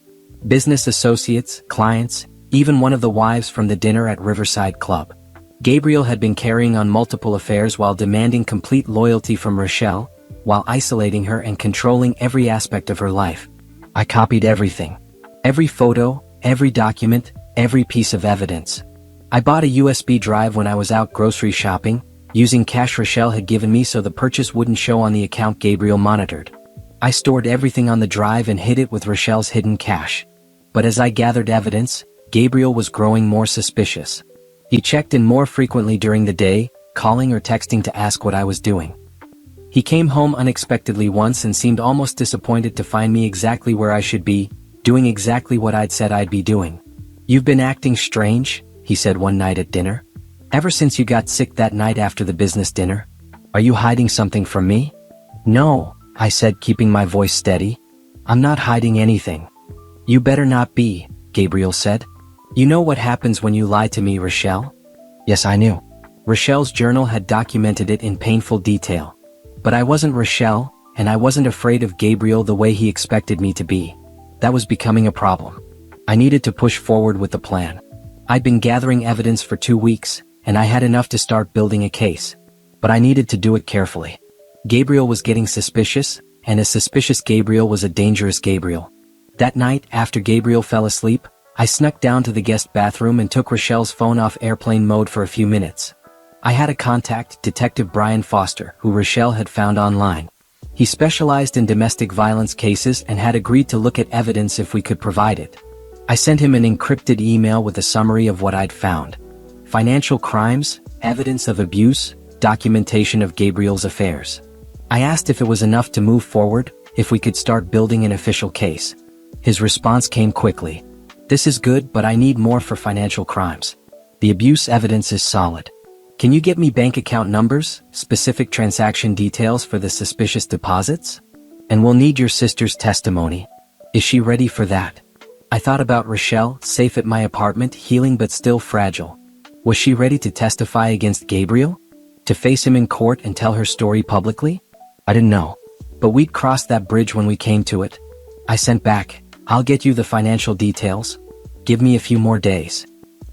Business associates, clients, even one of the wives from the dinner at Riverside Club. Gabriel had been carrying on multiple affairs while demanding complete loyalty from Rochelle, while isolating her and controlling every aspect of her life. I copied everything. Every photo, every document, every piece of evidence. I bought a USB drive when I was out grocery shopping, using cash Rochelle had given me so the purchase wouldn't show on the account Gabriel monitored. I stored everything on the drive and hid it with Rochelle's hidden cash. But as I gathered evidence, Gabriel was growing more suspicious. He checked in more frequently during the day, calling or texting to ask what I was doing. He came home unexpectedly once and seemed almost disappointed to find me exactly where I should be, doing exactly what I'd said I'd be doing. "You've been acting strange," he said one night at dinner. "Ever since you got sick that night after the business dinner. Are you hiding something from me?" "No," I said, keeping my voice steady. "I'm not hiding anything." "You better not be," Gabriel said. "You know what happens when you lie to me, Rochelle?" Yes, I knew. Rochelle's journal had documented it in painful detail. But I wasn't Rochelle, and I wasn't afraid of Gabriel the way he expected me to be. That was becoming a problem. I needed to push forward with the plan. I'd been gathering evidence for 2 weeks, and I had enough to start building a case. But I needed to do it carefully. Gabriel was getting suspicious, and a suspicious Gabriel was a dangerous Gabriel. That night, after Gabriel fell asleep, I snuck down to the guest bathroom and took Rochelle's phone off airplane mode for a few minutes. I had a contact, Detective Brian Foster, who Rochelle had found online. He specialized in domestic violence cases and had agreed to look at evidence if we could provide it. I sent him an encrypted email with a summary of what I'd found. Financial crimes, evidence of abuse, documentation of Gabriel's affairs. I asked if it was enough to move forward, if we could start building an official case. His response came quickly. "This is good, but I need more for financial crimes. The abuse evidence is solid. Can you get me bank account numbers, specific transaction details for the suspicious deposits? And we'll need your sister's testimony. Is she ready for that?" I thought about Rochelle, safe at my apartment, healing but still fragile. Was she ready to testify against Gabriel? To face him in court and tell her story publicly? I didn't know. But we'd crossed that bridge when we came to it. I sent back, "I'll get you the financial details. Give me a few more days."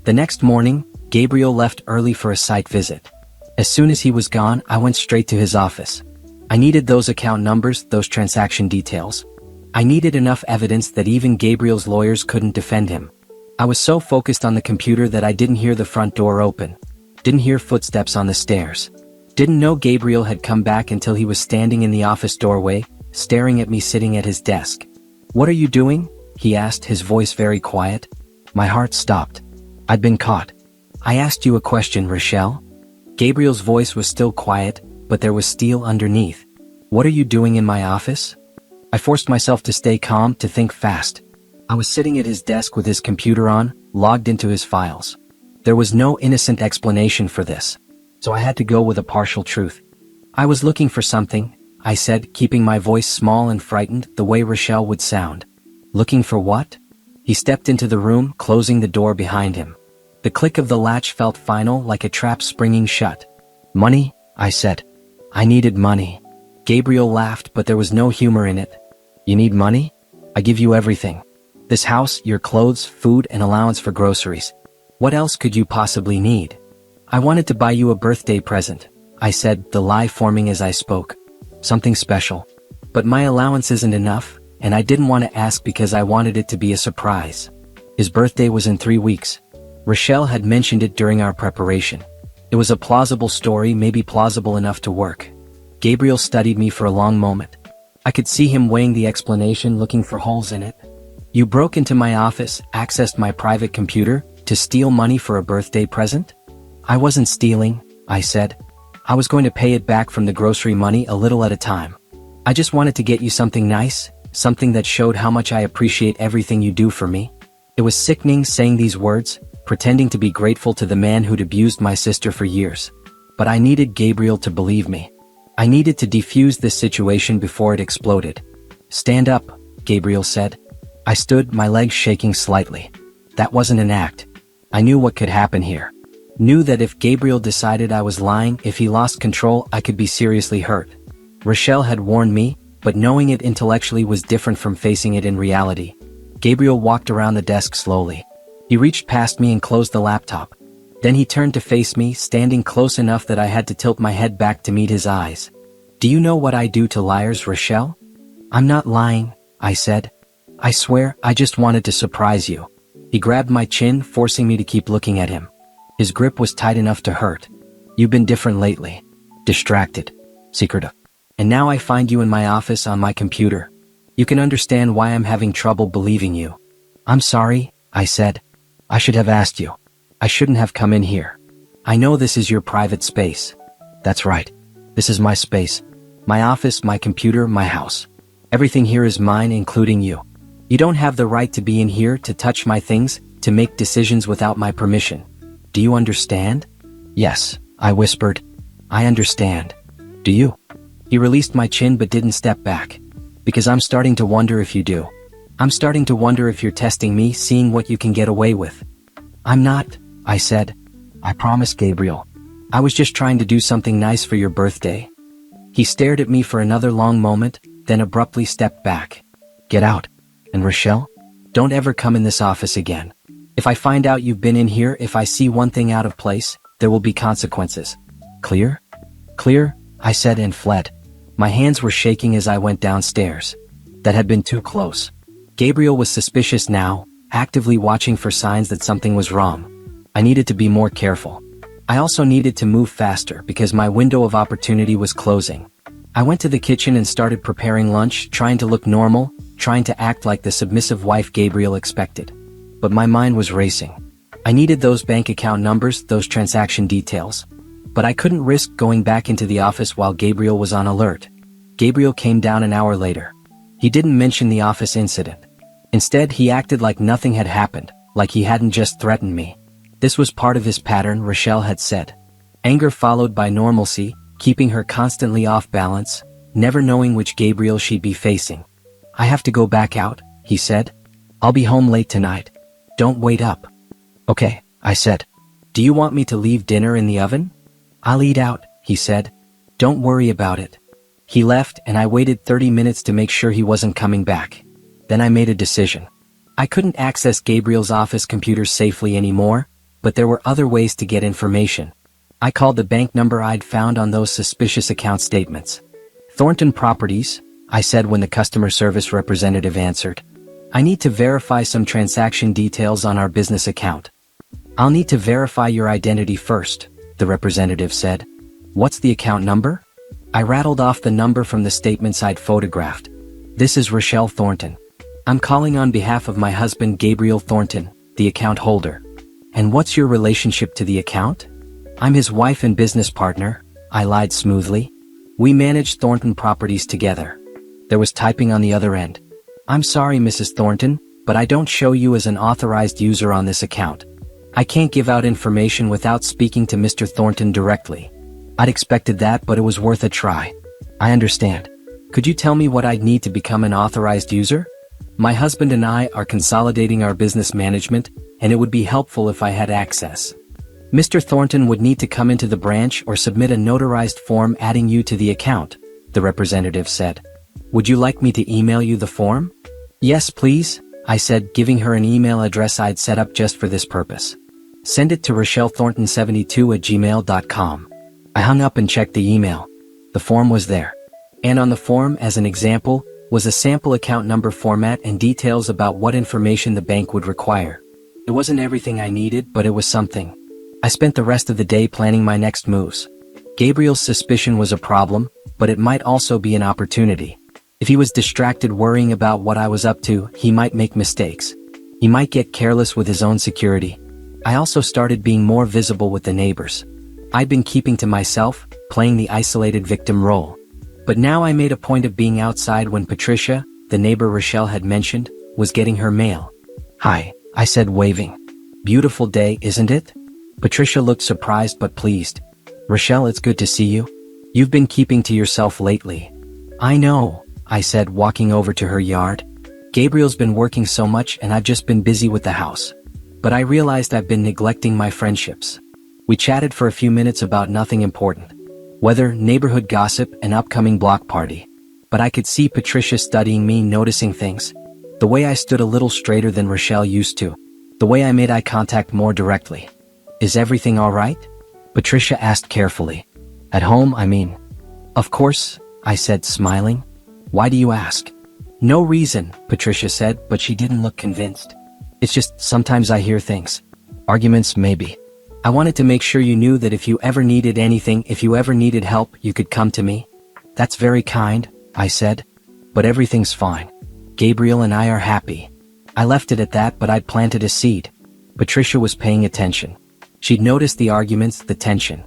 The next morning, Gabriel left early for a site visit. As soon as he was gone, I went straight to his office. I needed those account numbers, those transaction details. I needed enough evidence that even Gabriel's lawyers couldn't defend him. I was so focused on the computer that I didn't hear the front door open. Didn't hear footsteps on the stairs. Didn't know Gabriel had come back until he was standing in the office doorway, staring at me sitting at his desk. "What are you doing?" he asked, his voice very quiet. My heart stopped. I'd been caught. "I asked you a question, Rochelle." Gabriel's voice was still quiet, but there was steel underneath. "What are you doing in my office?" I forced myself to stay calm, to think fast. I was sitting at his desk with his computer on, logged into his files. There was no innocent explanation for this. So I had to go with a partial truth. "I was looking for something," I said, keeping my voice small and frightened, the way Rochelle would sound. "Looking for what?" He stepped into the room, closing the door behind him. The click of the latch felt final, like a trap springing shut. "Money," I said. "I needed money." Gabriel laughed, but there was no humor in it. "You need money? I give you everything. This house, your clothes, food, and allowance for groceries. What else could you possibly need?" "I wanted to buy you a birthday present," I said, the lie forming as I spoke. "Something special. But my allowance isn't enough, and I didn't want to ask because I wanted it to be a surprise." His birthday was in 3 weeks. Rochelle had mentioned it during our preparation. It was a plausible story, maybe plausible enough to work. Gabriel studied me for a long moment. I could see him weighing the explanation, looking for holes in it. You broke into my office, accessed my private computer, to steal money for a birthday present? I wasn't stealing, I said. I was going to pay it back from the grocery money a little at a time. I just wanted to get you something nice, something that showed how much I appreciate everything you do for me. It was sickening saying these words, pretending to be grateful to the man who'd abused my sister for years. But I needed Gabriel to believe me. I needed to defuse this situation before it exploded. Stand up, Gabriel said. I stood, my legs shaking slightly. That wasn't an act. I knew what could happen here. Knew that if Gabriel decided I was lying, if he lost control, I could be seriously hurt. Rochelle had warned me, but knowing it intellectually was different from facing it in reality. Gabriel walked around the desk slowly. He reached past me and closed the laptop. Then he turned to face me, standing close enough that I had to tilt my head back to meet his eyes. Do you know what I do to liars, Rochelle? I'm not lying, I said. I swear, I just wanted to surprise you. He grabbed my chin, forcing me to keep looking at him. His grip was tight enough to hurt. You've been different lately. Distracted. Secretive. And now I find you in my office on my computer. You can understand why I'm having trouble believing you. I'm sorry, I said. I should have asked you. I shouldn't have come in here. I know this is your private space. That's right. This is my space. My office, my computer, my house. Everything here is mine, including you. You don't have the right to be in here, to touch my things, to make decisions without my permission. Do you understand? Yes, I whispered. I understand. Do you? He released my chin but didn't step back. Because I'm starting to wonder if you do. I'm starting to wonder if you're testing me, seeing what you can get away with. I'm not, I said. I promise, Gabriel. I was just trying to do something nice for your birthday. He stared at me for another long moment, then abruptly stepped back. Get out. And Rochelle, don't ever come in this office again. If I find out you've been in here, if I see one thing out of place, there will be consequences. Clear? Clear, I said and fled. My hands were shaking as I went downstairs. That had been too close. Gabriel was suspicious now, actively watching for signs that something was wrong. I needed to be more careful. I also needed to move faster because my window of opportunity was closing. I went to the kitchen and started preparing lunch, trying to look normal, trying to act like the submissive wife Gabriel expected. But my mind was racing. I needed those bank account numbers, those transaction details. But I couldn't risk going back into the office while Gabriel was on alert. Gabriel came down an hour later. He didn't mention the office incident. Instead, he acted like nothing had happened, like he hadn't just threatened me. This was part of his pattern, Rochelle had said. Anger followed by normalcy, keeping her constantly off balance, never knowing which Gabriel she'd be facing. I have to go back out, he said. I'll be home late tonight. Don't wait up. Okay, I said. Do you want me to leave dinner in the oven? I'll eat out, he said. Don't worry about it. He left and I waited 30 minutes to make sure he wasn't coming back. Then I made a decision. I couldn't access Gabriel's office computer safely anymore, but there were other ways to get information. I called the bank number I'd found on those suspicious account statements. Thornton Properties, I said when the customer service representative answered. I need to verify some transaction details on our business account. I'll need to verify your identity first, the representative said. What's the account number? I rattled off the number from the statements I'd photographed. This is Rochelle Thornton. I'm calling on behalf of my husband Gabriel Thornton, the account holder. And what's your relationship to the account? I'm his wife and business partner, I lied smoothly. We manage Thornton Properties together. There was typing on the other end. I'm sorry, Mrs. Thornton, but I don't show you as an authorized user on this account. I can't give out information without speaking to Mr. Thornton directly. I'd expected that, but it was worth a try. I understand. Could you tell me what I'd need to become an authorized user? My husband and I are consolidating our business management, and it would be helpful if I had access. Mr. Thornton would need to come into the branch or submit a notarized form adding you to the account, the representative said. Would you like me to email you the form? Yes, please, I said, giving her an email address I'd set up just for this purpose. Send it to RochelleThornton72@gmail.com. I hung up and checked the email. The form was there. And on the form, as an example, was a sample account number format and details about what information the bank would require. It wasn't everything I needed, but it was something. I spent the rest of the day planning my next moves. Gabriel's suspicion was a problem, but it might also be an opportunity. If he was distracted worrying about what I was up to, he might make mistakes. He might get careless with his own security. I also started being more visible with the neighbors. I'd been keeping to myself, playing the isolated victim role. But now I made a point of being outside when Patricia, the neighbor Rochelle had mentioned, was getting her mail. "Hi," I said, waving. "Beautiful day, isn't it?" Patricia looked surprised but pleased. "Rochelle, it's good to see you. You've been keeping to yourself lately." "I know," I said, walking over to her yard. "Gabriel's been working so much and I've just been busy with the house. But I realized I've been neglecting my friendships." We chatted for a few minutes about nothing important. Weather, neighborhood gossip, and upcoming block party. But I could see Patricia studying me, noticing things. The way I stood a little straighter than Rochelle used to. The way I made eye contact more directly. "Is everything all right?" Patricia asked carefully. "At home, I mean." "Of course," I said, smiling. "Why do you ask?" "No reason," Patricia said, but she didn't look convinced. "It's just, sometimes I hear things. Arguments, maybe. I wanted to make sure you knew that if you ever needed anything, if you ever needed help, you could come to me." "That's very kind," I said. "But everything's fine. Gabriel and I are happy." I left it at that, but I'd planted a seed. Patricia was paying attention. She'd noticed the arguments, the tension.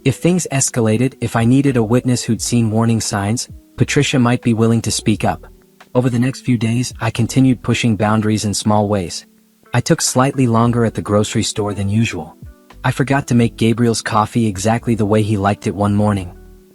If things escalated, if I needed a witness who'd seen warning signs, Patricia might be willing to speak up. Over the next few days, I continued pushing boundaries in small ways. I took slightly longer at the grocery store than usual. I forgot to make Gabriel's coffee exactly the way he liked it one morning.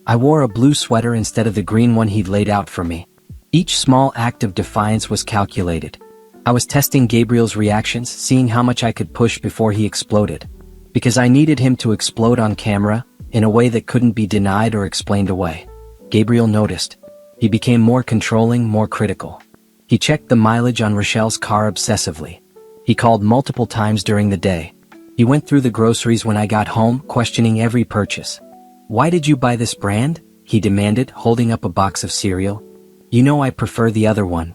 I wore a blue sweater instead of the green one he'd laid out for me. Each small act of defiance was calculated. I was testing Gabriel's reactions, seeing how much I could push before he exploded. Because I needed him to explode on camera, in a way that couldn't be denied or explained away. Gabriel noticed. He became more controlling, more critical. He checked the mileage on Rochelle's car obsessively. He called multiple times during the day. He went through the groceries when I got home, questioning every purchase. "Why did you buy this brand?" he demanded, holding up a box of cereal. "You know I prefer the other one."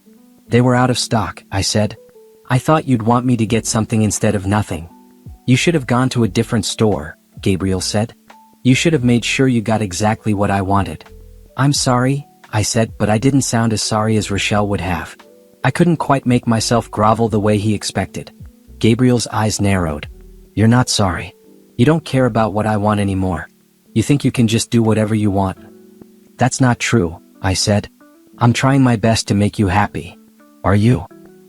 "They were out of stock," I said. "I thought you'd want me to get something instead of nothing." "You should have gone to a different store," Gabriel said. "You should have made sure you got exactly what I wanted." "I'm sorry," I said, but I didn't sound as sorry as Rochelle would have. I couldn't quite make myself grovel the way he expected. Gabriel's eyes narrowed. "You're not sorry. You don't care about what I want anymore. You think you can just do whatever you want." "That's not true," I said. "I'm trying my best to make you happy." "Are you?"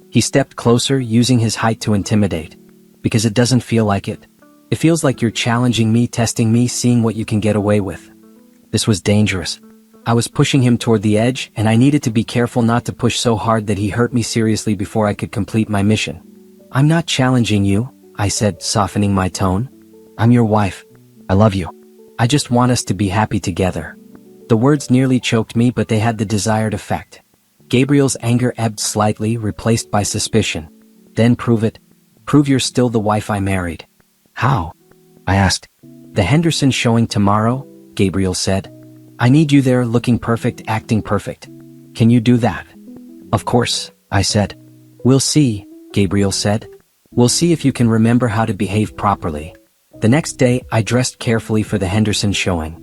He stepped closer, using his height to intimidate. "Because it doesn't feel like it. It feels like you're challenging me, testing me, seeing what you can get away with." This was dangerous. I was pushing him toward the edge, and I needed to be careful not to push so hard that he hurt me seriously before I could complete my mission. "I'm not challenging you," I said, softening my tone. "I'm your wife. I love you. I just want us to be happy together." The words nearly choked me, but they had the desired effect. Gabriel's anger ebbed slightly, replaced by suspicion. "Then prove it. Prove you're still the wife I married." "How?" I asked. "The Henderson showing tomorrow," Gabriel said. "I need you there, looking perfect, acting perfect. Can you do that?" "Of course," I said. "We'll see," Gabriel said. "We'll see if you can remember how to behave properly." The next day, I dressed carefully for the Henderson showing.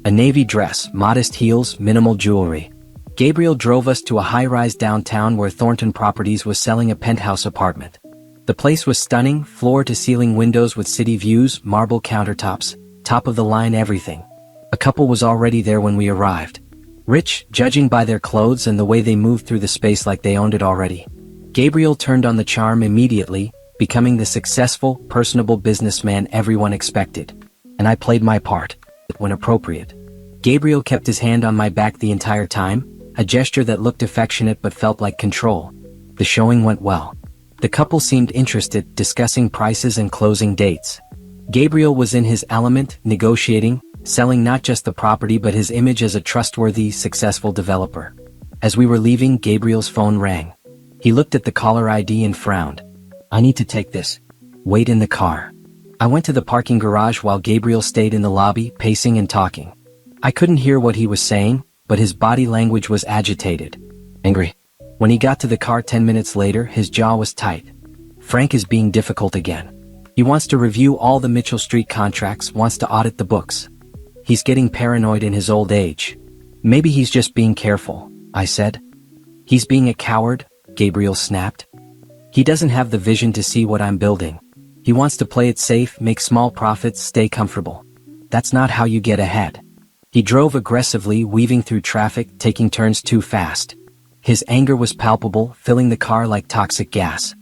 A navy dress, modest heels, minimal jewelry. Gabriel drove us to a high-rise downtown where Thornton Properties was selling a penthouse apartment. The place was stunning, floor-to-ceiling windows with city views, marble countertops, top-of-the-line everything. A couple was already there when we arrived. Rich, judging by their clothes and the way they moved through the space like they owned it already. Gabriel turned on the charm immediately, becoming the successful, personable businessman everyone expected. And I played my part, when appropriate. Gabriel kept his hand on my back the entire time, a gesture that looked affectionate but felt like control. The showing went well. The couple seemed interested, discussing prices and closing dates. Gabriel was in his element, negotiating, selling not just the property but his image as a trustworthy, successful developer. As we were leaving, Gabriel's phone rang. He looked at the caller ID and frowned. "I need to take this. Wait in the car." I went to the parking garage while Gabriel stayed in the lobby, pacing and talking. I couldn't hear what he was saying, but his body language was agitated. Angry. When he got to the car 10 minutes later, his jaw was tight. Frank is being difficult again. He wants to review all the Mitchell Street contracts, wants to audit the books. He's getting paranoid in his old age. Maybe he's just being careful, I said. He's being a coward, Gabriel snapped. He doesn't have the vision to see what I'm building. He wants to play it safe, make small profits, stay comfortable. That's not how you get ahead. He drove aggressively, weaving through traffic, taking turns too fast. His anger was palpable, filling the car like toxic gas.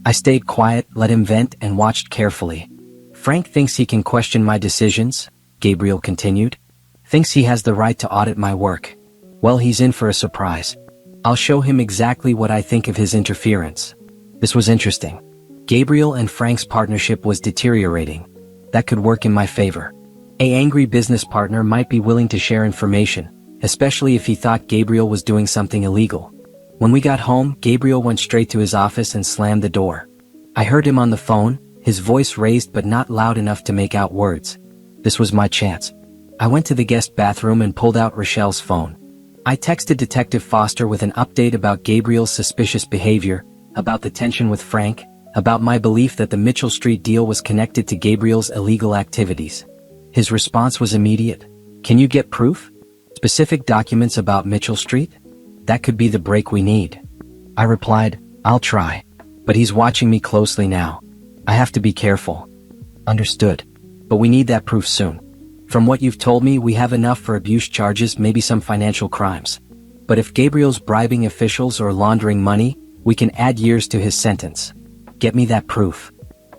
I stayed quiet, let him vent, and watched carefully. Frank thinks he can question my decisions, Gabriel continued. Thinks he has the right to audit my work. Well, he's in for a surprise. I'll show him exactly what I think of his interference. This was interesting. Gabriel and Frank's partnership was deteriorating. That could work in my favor. An angry business partner might be willing to share information, especially if he thought Gabriel was doing something illegal. When we got home, Gabriel went straight to his office and slammed the door. I heard him on the phone, his voice raised but not loud enough to make out words. This was my chance. I went to the guest bathroom and pulled out Rochelle's phone. I texted Detective Foster with an update about Gabriel's suspicious behavior, about the tension with Frank, about my belief that the Mitchell Street deal was connected to Gabriel's illegal activities. His response was immediate. Can you get proof? Specific documents about Mitchell Street? That could be the break we need. I replied, I'll try. But he's watching me closely now. I have to be careful. Understood. But we need that proof soon. From what you've told me, we have enough for abuse charges, maybe some financial crimes. But if Gabriel's bribing officials or laundering money, we can add years to his sentence. Get me that proof.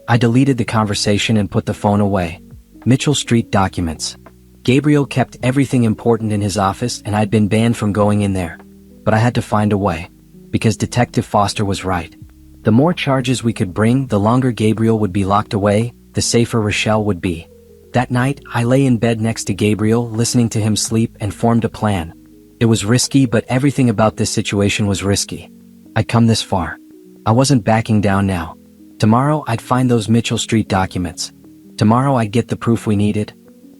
I deleted the conversation and put the phone away. Mitchell Street documents. Gabriel kept everything important in his office and I'd been banned from going in there. But I had to find a way. Because Detective Foster was right. The more charges we could bring, the longer Gabriel would be locked away, the safer Rochelle would be. That night, I lay in bed next to Gabriel, listening to him sleep, and formed a plan. It was risky, but everything about this situation was risky. I'd come this far. I wasn't backing down now. Tomorrow, I'd find those Mitchell Street documents. Tomorrow, I'd get the proof we needed.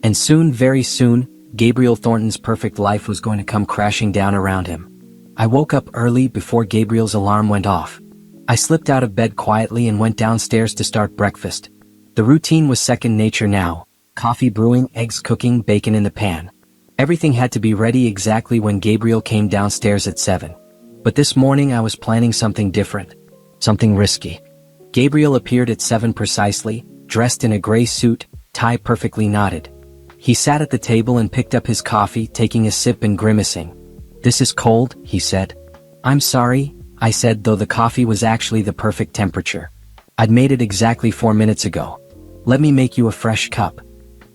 And soon, very soon, Gabriel Thornton's perfect life was going to come crashing down around him. I woke up early before Gabriel's alarm went off. I slipped out of bed quietly and went downstairs to start breakfast. The routine was second nature now. Coffee brewing, eggs cooking, bacon in the pan. Everything had to be ready exactly when Gabriel came downstairs at 7. But this morning I was planning something different. Something risky. Gabriel appeared at 7 precisely, dressed in a gray suit, tie perfectly knotted. He sat at the table and picked up his coffee, taking a sip and grimacing. This is cold, he said. I'm sorry, I said, though the coffee was actually the perfect temperature. I'd made it exactly 4 minutes ago. Let me make you a fresh cup.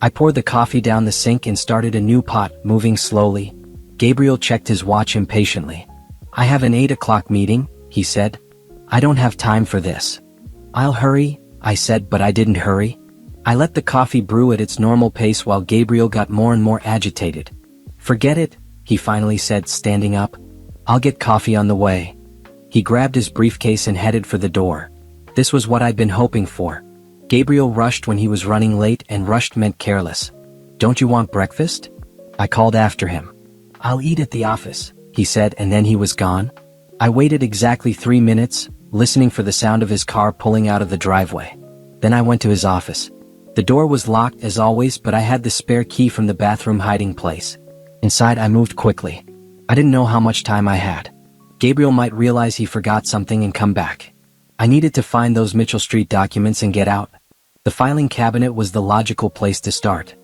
I poured the coffee down the sink and started a new pot, moving slowly. Gabriel checked his watch impatiently. I have an 8 o'clock meeting, he said. I don't have time for this. I'll hurry, I said, but I didn't hurry. I let the coffee brew at its normal pace while Gabriel got more and more agitated. Forget it, he finally said, standing up. I'll get coffee on the way. He grabbed his briefcase and headed for the door. This was what I'd been hoping for. Gabriel rushed when he was running late, and rushed meant careless. Don't you want breakfast? I called after him. I'll eat at the office, he said, and then he was gone. I waited exactly 3 minutes, listening for the sound of his car pulling out of the driveway. Then I went to his office. The door was locked as always, but I had the spare key from the bathroom hiding place. Inside I moved quickly. I didn't know how much time I had. Gabriel might realize he forgot something and come back. I needed to find those Mitchell Street documents and get out. The filing cabinet was the logical place to start.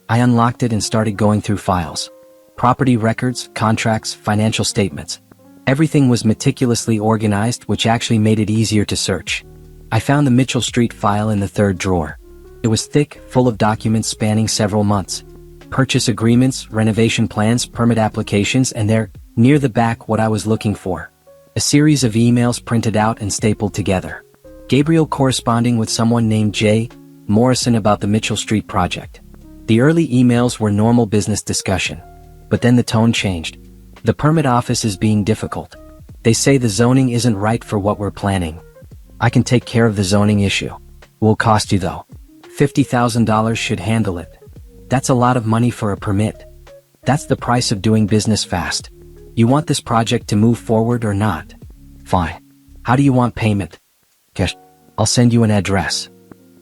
I unlocked it and started going through files. Property records, contracts, financial statements. Everything was meticulously organized, which actually made it easier to search. I found the Mitchell Street file in the 3rd drawer. It was thick, full of documents spanning several months. Purchase agreements, renovation plans, permit applications, and there, near the back, what I was looking for. A series of emails printed out and stapled together. Gabriel corresponding with someone named J. Morrison about the Mitchell Street project. The early emails were normal business discussion. But then the tone changed. The permit office is being difficult. They say the zoning isn't right for what we're planning. I can take care of the zoning issue. Will cost you though. $50,000 should handle it. That's a lot of money for a permit. That's the price of doing business fast. You want this project to move forward or not? Fine. How do you want payment? Cash. I'll send you an address.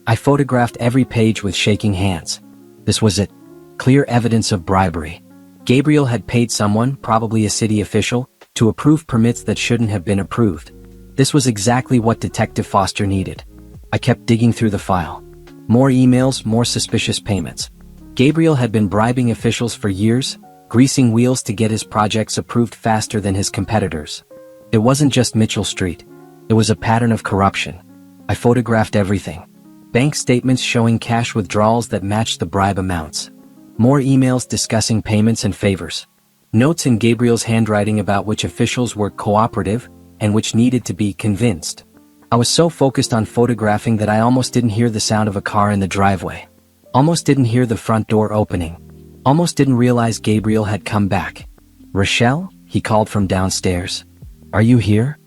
I photographed every page with shaking hands. This was it. Clear evidence of bribery. Gabriel had paid someone, probably a city official, to approve permits that shouldn't have been approved. This was exactly what Detective Foster needed. I kept digging through the file. More emails, more suspicious payments. Gabriel had been bribing officials for years, greasing wheels to get his projects approved faster than his competitors. It wasn't just Mitchell Street. It was a pattern of corruption. I photographed everything. Bank statements showing cash withdrawals that matched the bribe amounts. More emails discussing payments and favors. Notes in Gabriel's handwriting about which officials were cooperative and which needed to be convinced. I was so focused on photographing that I almost didn't hear the sound of a car in the driveway. Almost didn't hear the front door opening. Almost didn't realize Gabriel had come back. "Rochelle?" he called from downstairs. "Are you here?"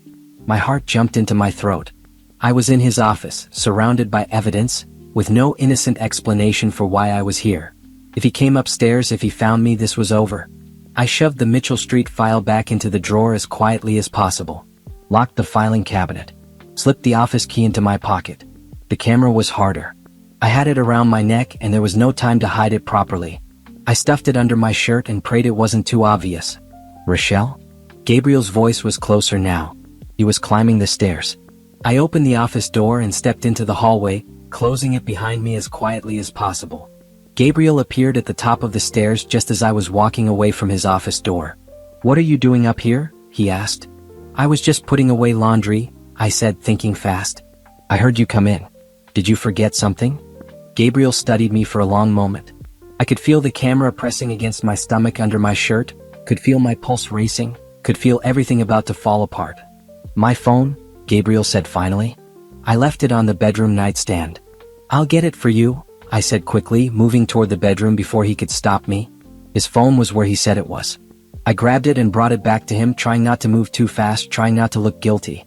My heart jumped into my throat. I was in his office, surrounded by evidence, with no innocent explanation for why I was here. If he came upstairs, if he found me, this was over. I shoved the Mitchell Street file back into the drawer as quietly as possible, locked the filing cabinet, slipped the office key into my pocket. The camera was harder. I had it around my neck and there was no time to hide it properly. I stuffed it under my shirt and prayed it wasn't too obvious. "Rochelle?" Gabriel's voice was closer now. He was climbing the stairs. I opened the office door and stepped into the hallway, closing it behind me as quietly as possible. Gabriel appeared at the top of the stairs just as I was walking away from his office door. "What are you doing up here?" he asked. "I was just putting away laundry," I said, thinking fast. "I heard you come in. Did you forget something?" Gabriel studied me for a long moment. I could feel the camera pressing against my stomach under my shirt, could feel my pulse racing, could feel everything about to fall apart. "My phone," Gabriel said finally. "I left it on the bedroom nightstand." "I'll get it for you," I said quickly, moving toward the bedroom before he could stop me. His phone was where he said it was. I grabbed it and brought it back to him, trying not to move too fast, trying not to look guilty.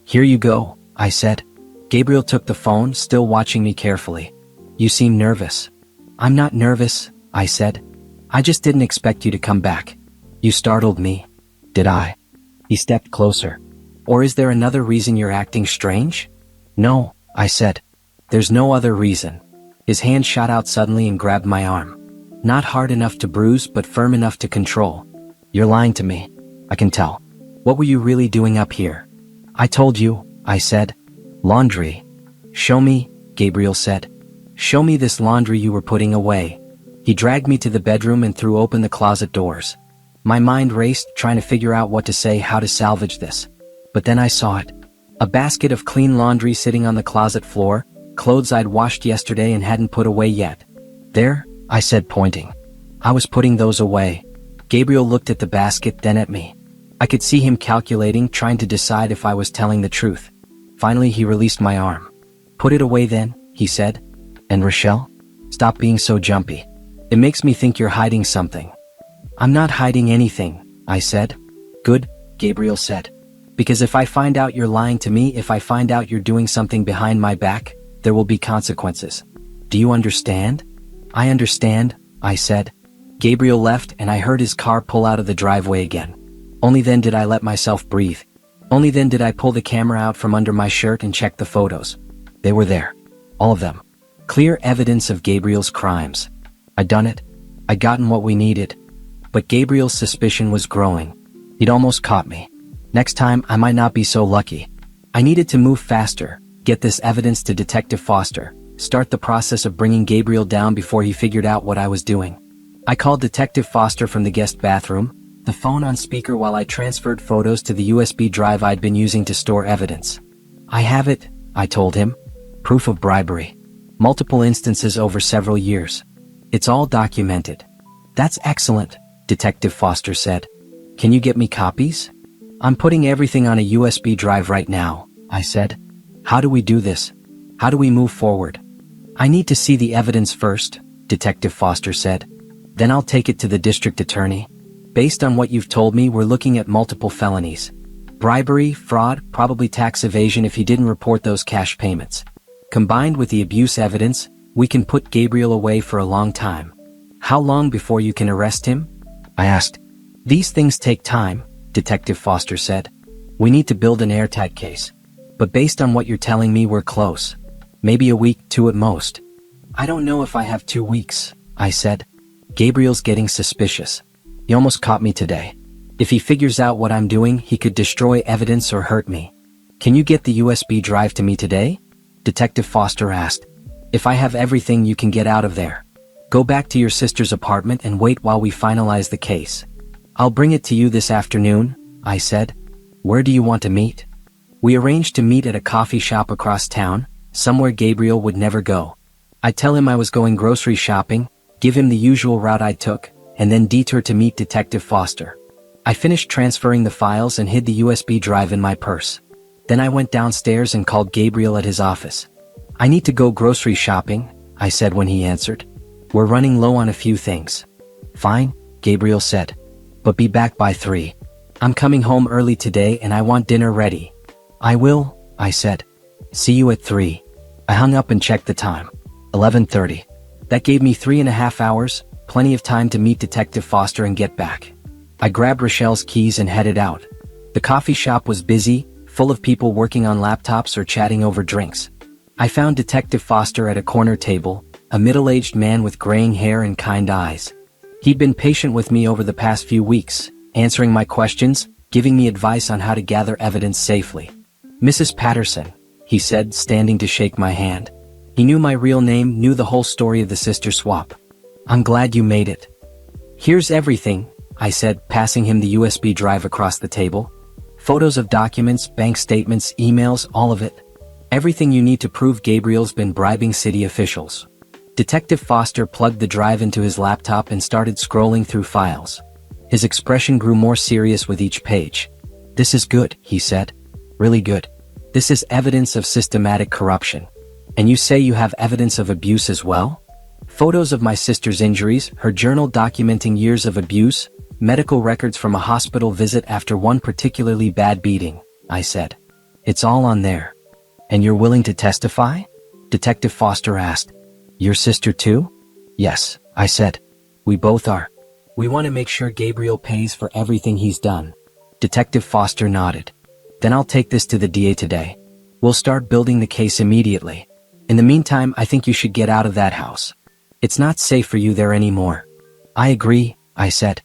"Here you go," I said. Gabriel took the phone, still watching me carefully. "You seem nervous." "I'm not nervous," I said. "I just didn't expect you to come back." "You startled me." "Did I?" He stepped closer. "Or is there another reason you're acting strange?" "No," I said. "There's no other reason." His hand shot out suddenly and grabbed my arm. Not hard enough to bruise, but firm enough to control. "You're lying to me. I can tell. What were you really doing up here?" "I told you," I said. "Laundry." "Show me," Gabriel said. "Show me this laundry you were putting away." He dragged me to the bedroom and threw open the closet doors. My mind raced, trying to figure out what to say, how to salvage this. But then I saw it. A basket of clean laundry sitting on the closet floor, clothes I'd washed yesterday and hadn't put away yet. "There," I said, pointing. "I was putting those away." Gabriel looked at the basket, then at me. I could see him calculating, trying to decide if I was telling the truth. Finally, he released my arm. "Put it away then," he said. "And Rochelle? Stop being so jumpy. It makes me think you're hiding something." "I'm not hiding anything," I said. "Good," Gabriel said. "Because if I find out you're lying to me, if I find out you're doing something behind my back, there will be consequences. Do you understand?" "I understand," I said. Gabriel left and I heard his car pull out of the driveway again. Only then did I let myself breathe. Only then did I pull the camera out from under my shirt and check the photos. They were there. All of them. Clear evidence of Gabriel's crimes. I'd done it. I'd gotten what we needed. But Gabriel's suspicion was growing. He'd almost caught me. Next time, I might not be so lucky. I needed to move faster, get this evidence to Detective Foster, start the process of bringing Gabriel down before he figured out what I was doing. I called Detective Foster from the guest bathroom, the phone on speaker while I transferred photos to the USB drive I'd been using to store evidence. "I have it," I told him. "Proof of bribery. Multiple instances over several years. It's all documented." "That's excellent," Detective Foster said. "Can you get me copies?" "I'm putting everything on a USB drive right now," I said. "How do we do this? How do we move forward?" "I need to see the evidence first," Detective Foster said. "Then I'll take it to the district attorney. Based on what you've told me, we're looking at multiple felonies. Bribery, fraud, probably tax evasion if he didn't report those cash payments. Combined with the abuse evidence, we can put Gabriel away for a long time." "How long before you can arrest him?" I asked. "These things take time," Detective Foster said. "We need to build an airtight case. But based on what you're telling me, we're close. Maybe a week, 2 at most." "I don't know if I have 2 weeks," I said. "Gabriel's getting suspicious. He almost caught me today. If he figures out what I'm doing, he could destroy evidence or hurt me. Can you get the USB drive to me today? Detective Foster asked. If I have everything, you can get out of there. Go back to your sister's apartment and wait while we finalize the case. I'll bring it to you this afternoon, I said. Where do you want to meet? We arranged to meet at a coffee shop across town, somewhere Gabriel would never go. I'd tell him I was going grocery shopping, give him the usual route I took, and then detour to meet Detective Foster. I finished transferring the files and hid the USB drive in my purse. Then I went downstairs and called Gabriel at his office. I need to go grocery shopping, I said when he answered. We're running low on a few things. Fine, Gabriel said. But be back by 3. I'm coming home early today and I want dinner ready. I will, I said. See you at 3. I hung up and checked the time. 11:30. That gave me 3.5 hours, plenty of time to meet Detective Foster and get back. I grabbed Rochelle's keys and headed out. The coffee shop was busy, full of people working on laptops or chatting over drinks. I found Detective Foster at a corner table, a middle-aged man with graying hair and kind eyes. He'd been patient with me over the past few weeks, answering my questions, giving me advice on how to gather evidence safely. Mrs. Patterson, he said, standing to shake my hand. He knew my real name, knew the whole story of the sister swap. I'm glad you made it. Here's everything, I said, passing him the USB drive across the table. Photos of documents, bank statements, emails, all of it. Everything you need to prove Gabriel's been bribing city officials. Detective Foster plugged the drive into his laptop and started scrolling through files. His expression grew more serious with each page. This is good, he said. Really good. This is evidence of systematic corruption. And you say you have evidence of abuse as well? Photos of my sister's injuries, her journal documenting years of abuse, medical records from a hospital visit after one particularly bad beating, I said. It's all on there. And you're willing to testify? Detective Foster asked. Your sister too? Yes, I said. We both are. We want to make sure Gabriel pays for everything he's done. Detective Foster nodded. Then I'll take this to the DA today. We'll start building the case immediately. In the meantime, I think you should get out of that house. It's not safe for you there anymore. I agree, I said.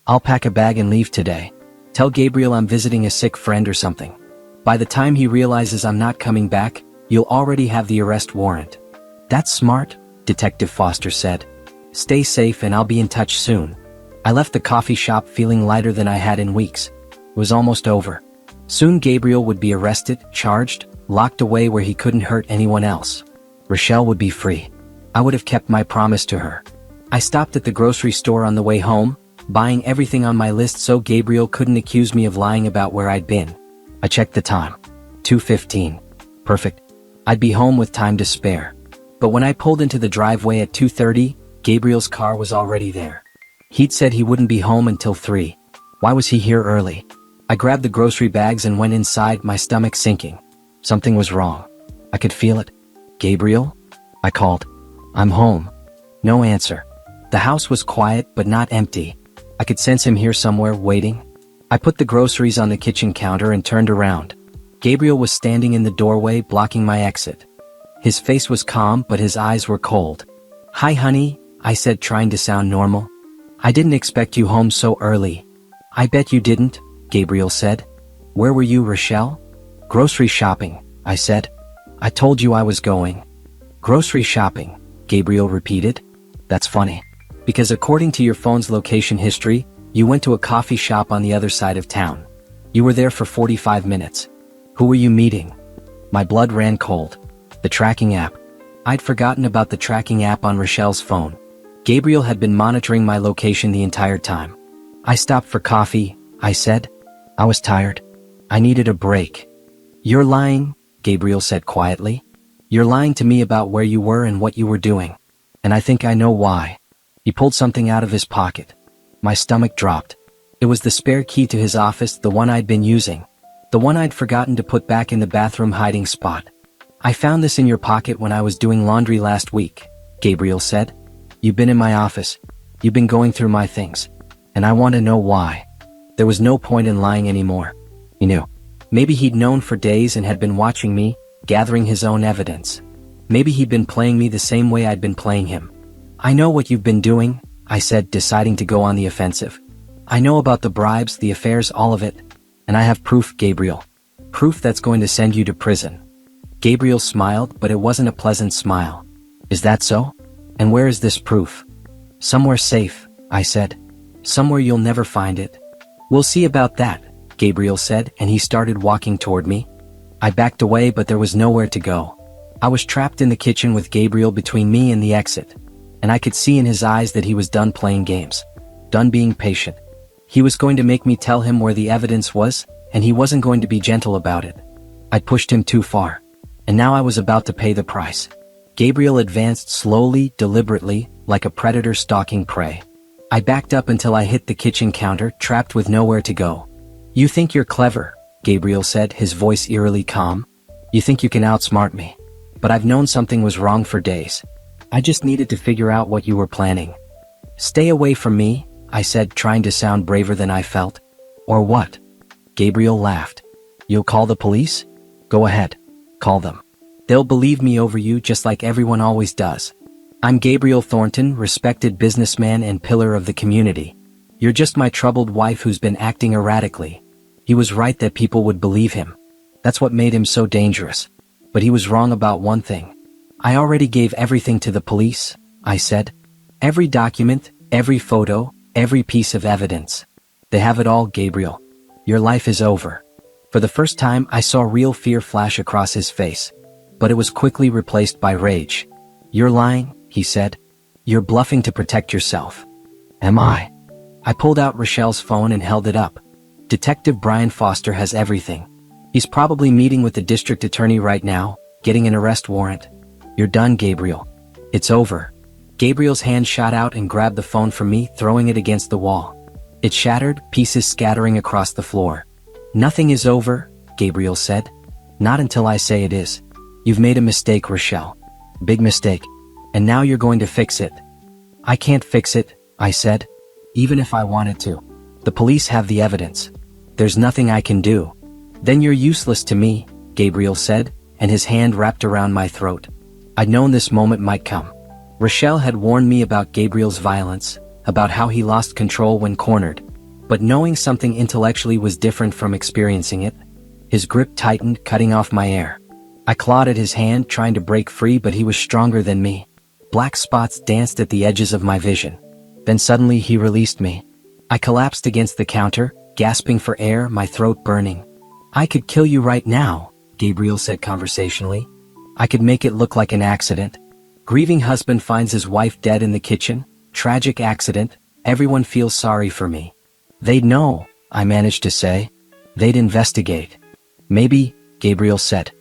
I'll pack a bag and leave today. Tell Gabriel I'm visiting a sick friend or something. By the time he realizes I'm not coming back, you'll already have the arrest warrant. That's smart, Detective Foster said. Stay safe and I'll be in touch soon. I left the coffee shop feeling lighter than I had in weeks. It was almost over. Soon Gabriel would be arrested, charged, locked away where he couldn't hurt anyone else. Rochelle would be free. I would have kept my promise to her. I stopped at the grocery store on the way home, buying everything on my list so Gabriel couldn't accuse me of lying about where I'd been. I checked the time. 2:15. Perfect. I'd be home with time to spare. But when I pulled into the driveway at 2:30, Gabriel's car was already there. He'd said he wouldn't be home until 3. Why was he here early? I grabbed the grocery bags and went inside, my stomach sinking. Something was wrong. I could feel it. Gabriel? I called. I'm home. No answer. The house was quiet but not empty. I could sense him here somewhere, waiting. I put the groceries on the kitchen counter and turned around. Gabriel was standing in the doorway, blocking my exit. His face was calm, but his eyes were cold. Hi, honey, I said, trying to sound normal. I didn't expect you home so early. I bet you didn't, Gabriel said. Where were you, Rochelle? Grocery shopping, I said. I told you I was going. Grocery shopping, Gabriel repeated. That's funny. Because according to your phone's location history, you went to a coffee shop on the other side of town. You were there for 45 minutes. Who were you meeting? My blood ran cold. The tracking app. I'd forgotten about the tracking app on Rochelle's phone. Gabriel had been monitoring my location the entire time. I stopped for coffee, I said. I was tired. I needed a break. You're lying, Gabriel said quietly. You're lying to me about where you were and what you were doing. And I think I know why. He pulled something out of his pocket. My stomach dropped. It was the spare key to his office, the one I'd been using. The one I'd forgotten to put back in the bathroom hiding spot. I found this in your pocket when I was doing laundry last week, Gabriel said. You've been in my office. You've been going through my things. And I want to know why. There was no point in lying anymore. He knew. Maybe he'd known for days and had been watching me, gathering his own evidence. Maybe he'd been playing me the same way I'd been playing him. I know what you've been doing, I said, deciding to go on the offensive. I know about the bribes, the affairs, all of it. And I have proof, Gabriel. Proof that's going to send you to prison. Gabriel smiled, but it wasn't a pleasant smile. Is that so? And where is this proof? Somewhere safe, I said. Somewhere you'll never find it. We'll see about that, Gabriel said, and he started walking toward me. I backed away, but there was nowhere to go. I was trapped in the kitchen with Gabriel between me and the exit. And I could see in his eyes that he was done playing games. Done being patient. He was going to make me tell him where the evidence was, and he wasn't going to be gentle about it. I'd pushed him too far. And now I was about to pay the price. Gabriel advanced slowly, deliberately, like a predator stalking prey. I backed up until I hit the kitchen counter, trapped with nowhere to go. You think you're clever, Gabriel said, his voice eerily calm. You think you can outsmart me. But I've known something was wrong for days. I just needed to figure out what you were planning. Stay away from me, I said, trying to sound braver than I felt. Or what? Gabriel laughed. You'll call the police? Go ahead. Call them. They'll believe me over you just like everyone always does. I'm Gabriel Thornton, respected businessman and pillar of the community. You're just my troubled wife who's been acting erratically. He was right that people would believe him. That's what made him so dangerous. But he was wrong about one thing. I already gave everything to the police, I said. Every document, every photo, every piece of evidence. They have it all, Gabriel. Your life is over. For the first time, I saw real fear flash across his face. But it was quickly replaced by rage. You're lying, he said. You're bluffing to protect yourself. Am I? I pulled out Rochelle's phone and held it up. Detective Brian Foster has everything. He's probably meeting with the district attorney right now, getting an arrest warrant. You're done, Gabriel. It's over. Gabriel's hand shot out and grabbed the phone from me, throwing it against the wall. It shattered, pieces scattering across the floor. Nothing is over, Gabriel said. Not until I say it is. You've made a mistake, Rochelle. Big mistake. And now you're going to fix it. I can't fix it, I said. Even if I wanted to. The police have the evidence. There's nothing I can do. Then you're useless to me, Gabriel said, and his hand wrapped around my throat. I'd known this moment might come. Rochelle had warned me about Gabriel's violence, about how he lost control when cornered. But knowing something intellectually was different from experiencing it. His grip tightened, cutting off my air. I clawed at his hand, trying to break free, but he was stronger than me. Black spots danced at the edges of my vision. Then suddenly he released me. I collapsed against the counter, gasping for air, my throat burning. I could kill you right now, Gabriel said conversationally. I could make it look like an accident. Grieving husband finds his wife dead in the kitchen. Tragic accident. Everyone feels sorry for me. They'd know, I managed to say. They'd investigate. Maybe, Gabriel said.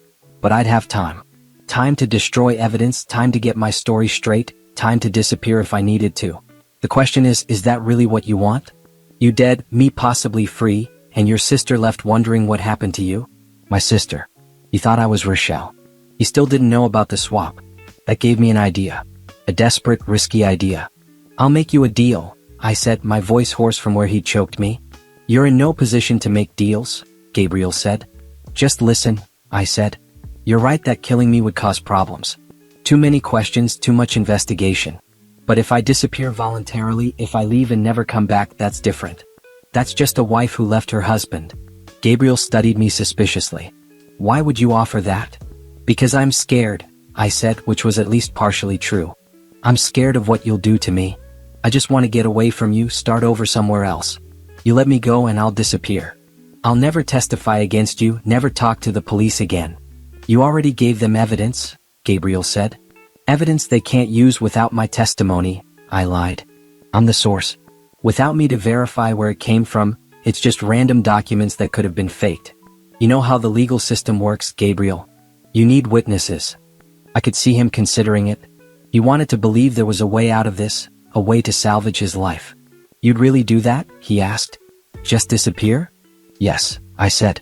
But I'd have time. Time to destroy evidence, time to get my story straight, time to disappear if I needed to. The question is that really what you want? You dead, me possibly free, and your sister left wondering what happened to you? My sister. He thought I was Rochelle. He still didn't know about the swap. That gave me an idea. A desperate, risky idea. I'll make you a deal, I said, my voice hoarse from where he'd choked me. You're in no position to make deals, Gabriel said. Just listen, I said. You're right that killing me would cause problems. Too many questions, too much investigation. But if I disappear voluntarily, if I leave and never come back, that's different. That's just a wife who left her husband. Gabriel studied me suspiciously. Why would you offer that? Because I'm scared, I said, which was at least partially true. I'm scared of what you'll do to me. I just want to get away from you, start over somewhere else. You let me go and I'll disappear. I'll never testify against you, never talk to the police again. You already gave them evidence, Gabriel said. Evidence they can't use without my testimony, I lied. I'm the source. Without me to verify where it came from, it's just random documents that could have been faked. You know how the legal system works, Gabriel. You need witnesses. I could see him considering it. He wanted to believe there was a way out of this, a way to salvage his life. You'd really do that? He asked. Just disappear? Yes, I said.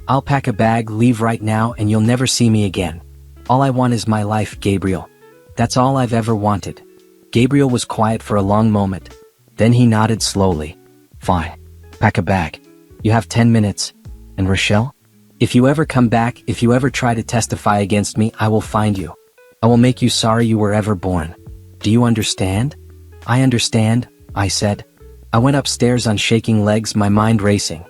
I'll pack a bag, leave right now, and you'll never see me again. All I want is my life, Gabriel. That's all I've ever wanted. Gabriel was quiet for a long moment. Then he nodded slowly. Fine. Pack a bag. You have 10 minutes. And Rochelle? If you ever come back, if you ever try to testify against me, I will find you. I will make you sorry you were ever born. Do you understand? I understand, I said. I went upstairs on shaking legs, my mind racing.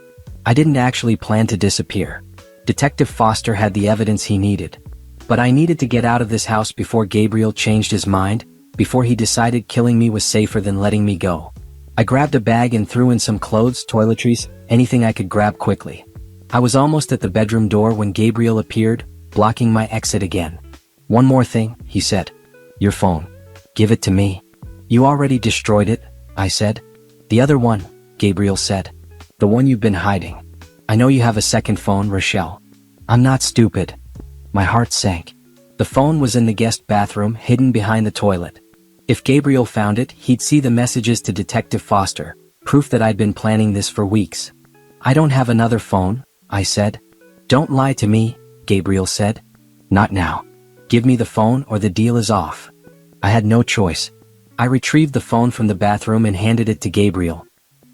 I didn't actually plan to disappear. Detective Foster had the evidence he needed. But I needed to get out of this house before Gabriel changed his mind, before he decided killing me was safer than letting me go. I grabbed a bag and threw in some clothes, toiletries, anything I could grab quickly. I was almost at the bedroom door when Gabriel appeared, blocking my exit again. "One more thing," he said. "Your phone. Give it to me." "You already destroyed it," I said. "The other one," Gabriel said. "The one you've been hiding. I know you have a second phone, Rochelle." "I'm not stupid." My heart sank. The phone was in the guest bathroom, hidden behind the toilet. If Gabriel found it, he'd see the messages to Detective Foster, proof that I'd been planning this for weeks. "I don't have another phone," I said. "Don't lie to me," Gabriel said. "Not now. Give me the phone or the deal is off." I had no choice. I retrieved the phone from the bathroom and handed it to Gabriel.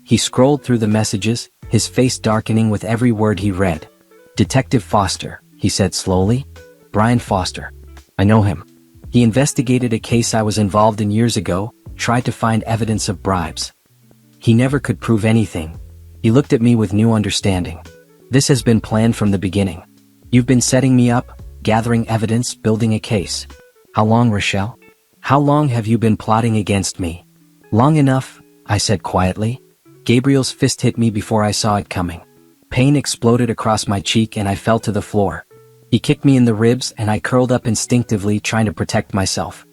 He scrolled through the messages, his face darkening with every word he read. "Detective Foster," he said slowly. "Brian Foster. I know him. He investigated a case I was involved in years ago, tried to find evidence of bribes. He never could prove anything." He looked at me with new understanding. "This has been planned from the beginning. You've been setting me up, gathering evidence, building a case. How long, Rochelle? How long have you been plotting against me?" "Long enough," I said quietly. Gabriel's fist hit me before I saw it coming. Pain exploded across my cheek and I fell to the floor. He kicked me in the ribs and I curled up instinctively, trying to protect myself.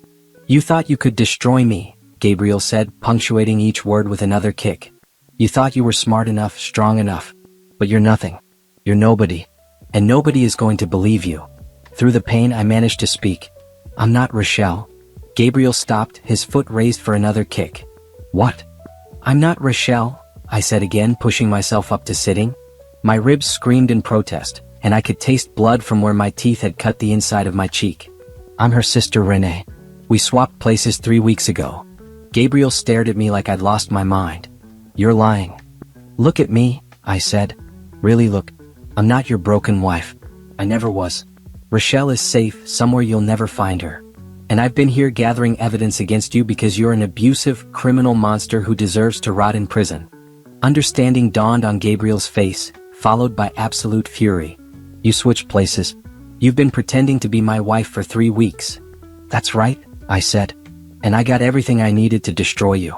"You thought you could destroy me," Gabriel said, punctuating each word with another kick. "You thought you were smart enough, strong enough. But you're nothing. You're nobody. And nobody is going to believe you." Through the pain I managed to speak. "I'm not Rochelle." Gabriel stopped, his foot raised for another kick. "What?" "I'm not Rochelle," I said again, pushing myself up to sitting. My ribs screamed in protest, and I could taste blood from where my teeth had cut the inside of my cheek. "I'm her sister Renee. We swapped places 3 weeks ago." Gabriel stared at me like I'd lost my mind. "You're lying." "Look at me," I said. "Really look. I'm not your broken wife. I never was. Rochelle is safe, somewhere you'll never find her. And I've been here gathering evidence against you because you're an abusive, criminal monster who deserves to rot in prison." Understanding dawned on Gabriel's face, followed by absolute fury. "You switched places. You've been pretending to be my wife for 3 weeks." "That's right," I said. "And I got everything I needed to destroy you.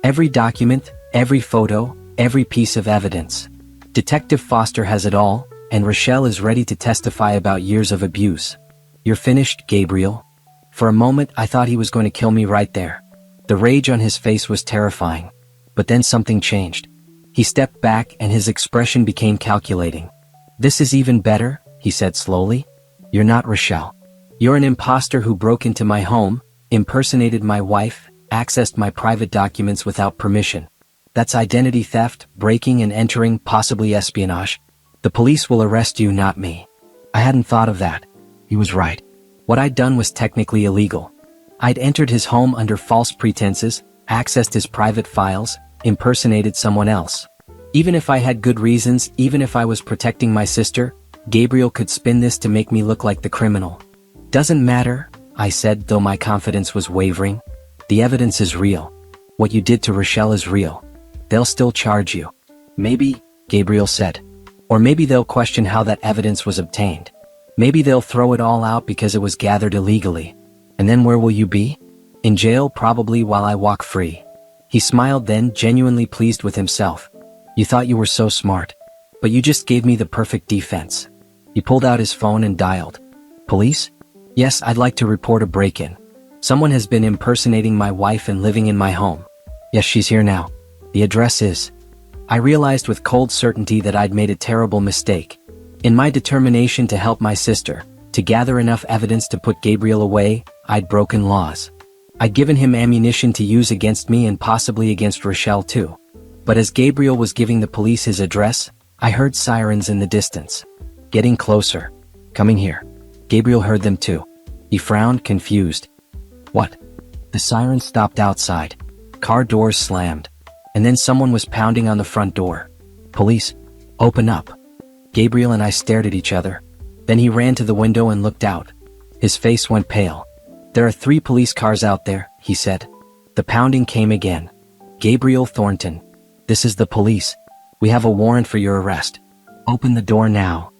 Every document, every photo, every piece of evidence. Detective Foster has it all, and Rochelle is ready to testify about years of abuse." "You're finished, Gabriel." For a moment I thought he was going to kill me right there. The rage on his face was terrifying. But then something changed. He stepped back and his expression became calculating. "This is even better," he said slowly. "You're not Rochelle. You're an imposter who broke into my home, impersonated my wife, accessed my private documents without permission. That's identity theft, breaking and entering, possibly espionage. The police will arrest you, not me." I hadn't thought of that. He was right. What I'd done was technically illegal. I'd entered his home under false pretenses, accessed his private files, impersonated someone else. Even if I had good reasons, even if I was protecting my sister, Gabriel could spin this to make me look like the criminal. "Doesn't matter," I said, though my confidence was wavering. "The evidence is real. What you did to Rochelle is real. They'll still charge you." "Maybe," Gabriel said. "Or maybe they'll question how that evidence was obtained. Maybe they'll throw it all out because it was gathered illegally. And then where will you be? In jail, probably, while I walk free." He smiled then, genuinely pleased with himself. "You thought you were so smart. But you just gave me the perfect defense." He pulled out his phone and dialed. "Police? Yes, I'd like to report a break-in. Someone has been impersonating my wife and living in my home. Yes, she's here now. The address is..." I realized with cold certainty that I'd made a terrible mistake. In my determination to help my sister, to gather enough evidence to put Gabriel away, I'd broken laws. I'd given him ammunition to use against me and possibly against Rochelle too. But as Gabriel was giving the police his address, I heard sirens in the distance. Getting closer. Coming here. Gabriel heard them too. He frowned, confused. "What?" The sirens stopped outside. Car doors slammed. And then someone was pounding on the front door. "Police. Open up." Gabriel and I stared at each other. Then he ran to the window and looked out. His face went pale. "There are 3 police cars out there," he said. The pounding came again. "Gabriel Thornton." This is the police. We have a warrant for your arrest. Open the door now.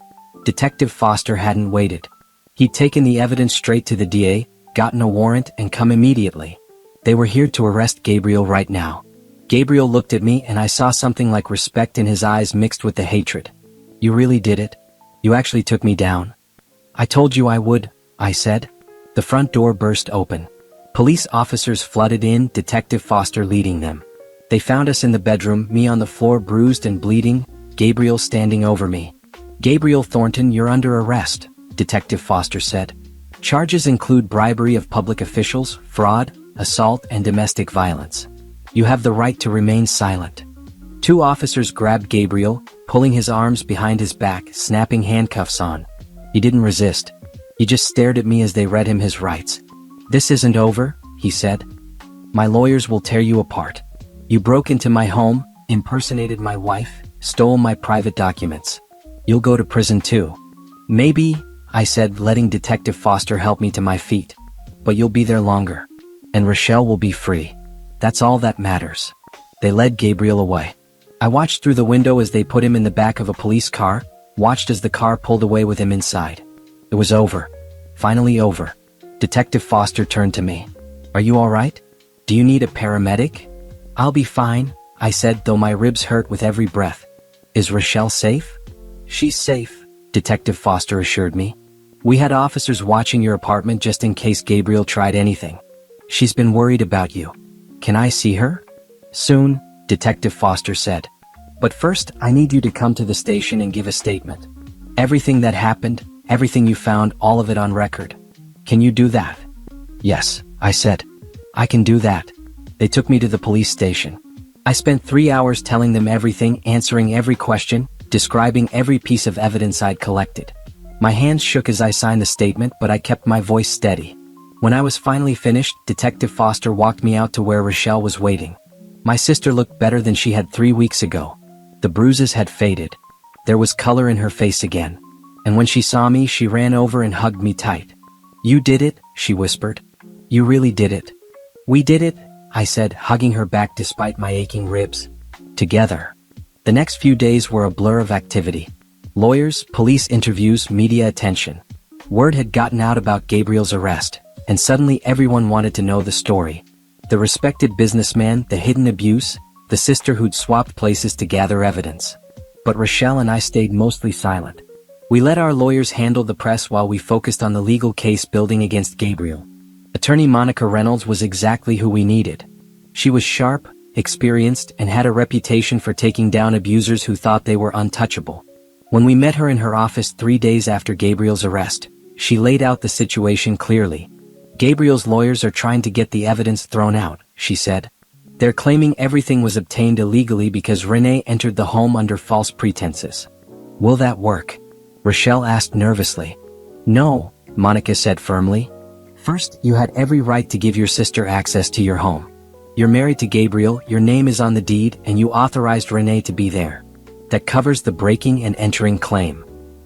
Detective Foster hadn't waited. He'd taken the evidence straight to the DA, gotten a warrant, and come immediately. They were here to arrest Gabriel right now. Gabriel looked at me and I saw something like respect in his eyes mixed with the hatred. You really did it? You actually took me down? I told you I would, I said. The front door burst open. Police officers flooded in, Detective Foster leading them. They found us in the bedroom, me on the floor bruised and bleeding, Gabriel standing over me. Gabriel Thornton, you're under arrest, Detective Foster said. Charges include bribery of public officials, fraud, assault, and domestic violence. You have the right to remain silent. Two officers grabbed Gabriel, pulling his arms behind his back, snapping handcuffs on. He didn't resist. He just stared at me as they read him his rights. This isn't over, he said. My lawyers will tear you apart. You broke into my home, impersonated my wife, stole my private documents. You'll go to prison too. Maybe, I said, letting Detective Foster help me to my feet. But you'll be there longer. And Rochelle will be free. That's all that matters. They led Gabriel away. I watched through the window as they put him in the back of a police car, watched as the car pulled away with him inside. It was over. Finally over. Detective Foster turned to me. Are you all right? Do you need a paramedic? I'll be fine, I said, though my ribs hurt with every breath. Is Rochelle safe? She's safe, Detective Foster assured me. We had officers watching your apartment just in case Gabriel tried anything. She's been worried about you. Can I see her? Soon, Detective Foster said. But first, I need you to come to the station and give a statement. Everything that happened, everything you found, all of it on record. Can you do that? Yes, I said. I can do that. They took me to the police station. I spent 3 hours telling them everything, answering every question, describing every piece of evidence I'd collected. My hands shook as I signed the statement, but I kept my voice steady. When I was finally finished, Detective Foster walked me out to where Rochelle was waiting. My sister looked better than she had 3 weeks ago. The bruises had faded. There was color in her face again. And when she saw me, she ran over and hugged me tight. You did it, she whispered. You really did it. We did it, I said, hugging her back despite my aching ribs. Together. The next few days were a blur of activity. Lawyers, police interviews, media attention. Word had gotten out about Gabriel's arrest, and suddenly everyone wanted to know the story. The respected businessman, the hidden abuse, the sister who'd swapped places to gather evidence. But Rochelle and I stayed mostly silent. We let our lawyers handle the press while we focused on the legal case building against Gabriel. Attorney Monica Reynolds was exactly who we needed. She was sharp, experienced, and had a reputation for taking down abusers who thought they were untouchable. When we met her in her office 3 days after Gabriel's arrest, she laid out the situation clearly. Gabriel's lawyers are trying to get the evidence thrown out, she said. They're claiming everything was obtained illegally because Renee entered the home under false pretenses. Will that work? Rochelle asked nervously. No, Monica said firmly. First, you had every right to give your sister access to your home. You're married to Gabriel, your name is on the deed, and you authorized Renee to be there. That covers the breaking and entering claim.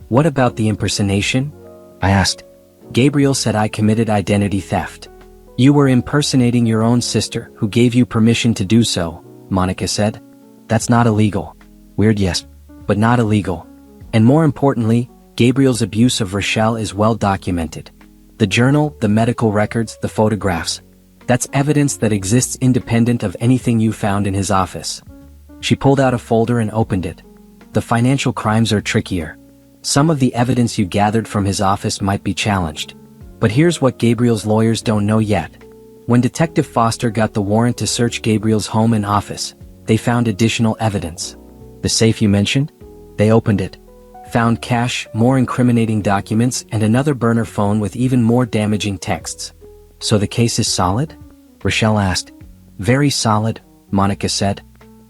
What about the impersonation? I asked. Gabriel said I committed identity theft. You were impersonating your own sister, who gave you permission to do so, Monica said. That's not illegal. Weird, yes, but not illegal. And more importantly, Gabriel's abuse of Rochelle is well documented. The journal, the medical records, the photographs. That's evidence that exists independent of anything you found in his office. She pulled out a folder and opened it. The financial crimes are trickier. Some of the evidence you gathered from his office might be challenged. But here's what Gabriel's lawyers don't know yet. When Detective Foster got the warrant to search Gabriel's home and office, they found additional evidence. The safe you mentioned? They opened it. Found cash, more incriminating documents, and another burner phone with even more damaging texts. So the case is solid? Rochelle asked. Very solid, Monica said.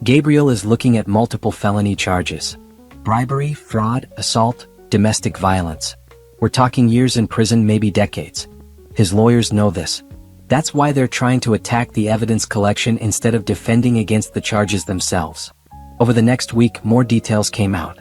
Gabriel is looking at multiple felony charges. Bribery, fraud, assault, domestic violence. We're talking years in prison, maybe decades. His lawyers know this. That's why they're trying to attack the evidence collection instead of defending against the charges themselves. Over the next week, more details came out.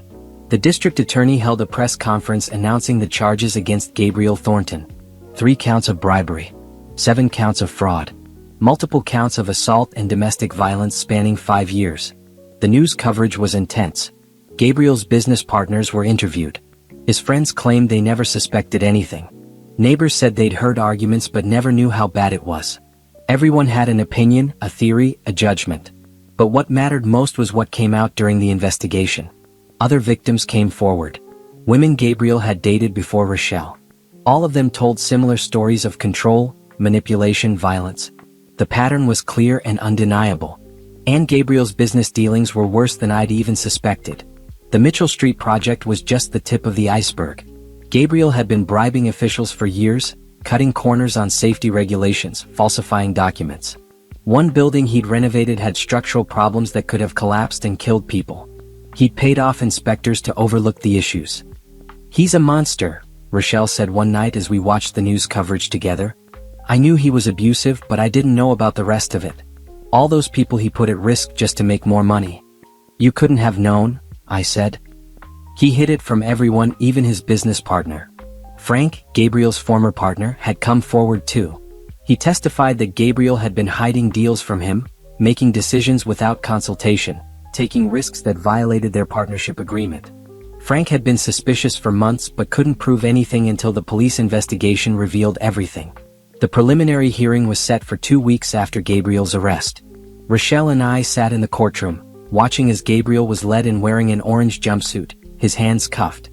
The district attorney held a press conference announcing the charges against Gabriel Thornton. 3 counts of bribery. 7 counts of fraud. Multiple counts of assault and domestic violence spanning 5 years. The news coverage was intense. Gabriel's business partners were interviewed. His friends claimed they never suspected anything. Neighbors said they'd heard arguments but never knew how bad it was. Everyone had an opinion, a theory, a judgment. But what mattered most was what came out during the investigation. Other victims came forward. Women Gabriel had dated before Rochelle. All of them told similar stories of control, manipulation, violence. The pattern was clear and undeniable. And Gabriel's business dealings were worse than I'd even suspected. The Mitchell Street project was just the tip of the iceberg. Gabriel had been bribing officials for years, cutting corners on safety regulations, falsifying documents. One building he'd renovated had structural problems that could have collapsed and killed people. He'd paid off inspectors to overlook the issues. "He's a monster," Rochelle said one night as we watched the news coverage together. "I knew he was abusive, but I didn't know about the rest of it. All those people he put at risk just to make more money." "You couldn't have known," I said. "He hid it from everyone, even his business partner." Frank, Gabriel's former partner, had come forward too. He testified that Gabriel had been hiding deals from him, making decisions without consultation, taking risks that violated their partnership agreement. Frank had been suspicious for months but couldn't prove anything until the police investigation revealed everything. The preliminary hearing was set for 2 weeks after Gabriel's arrest. Rochelle and I sat in the courtroom, watching as Gabriel was led in wearing an orange jumpsuit, his hands cuffed.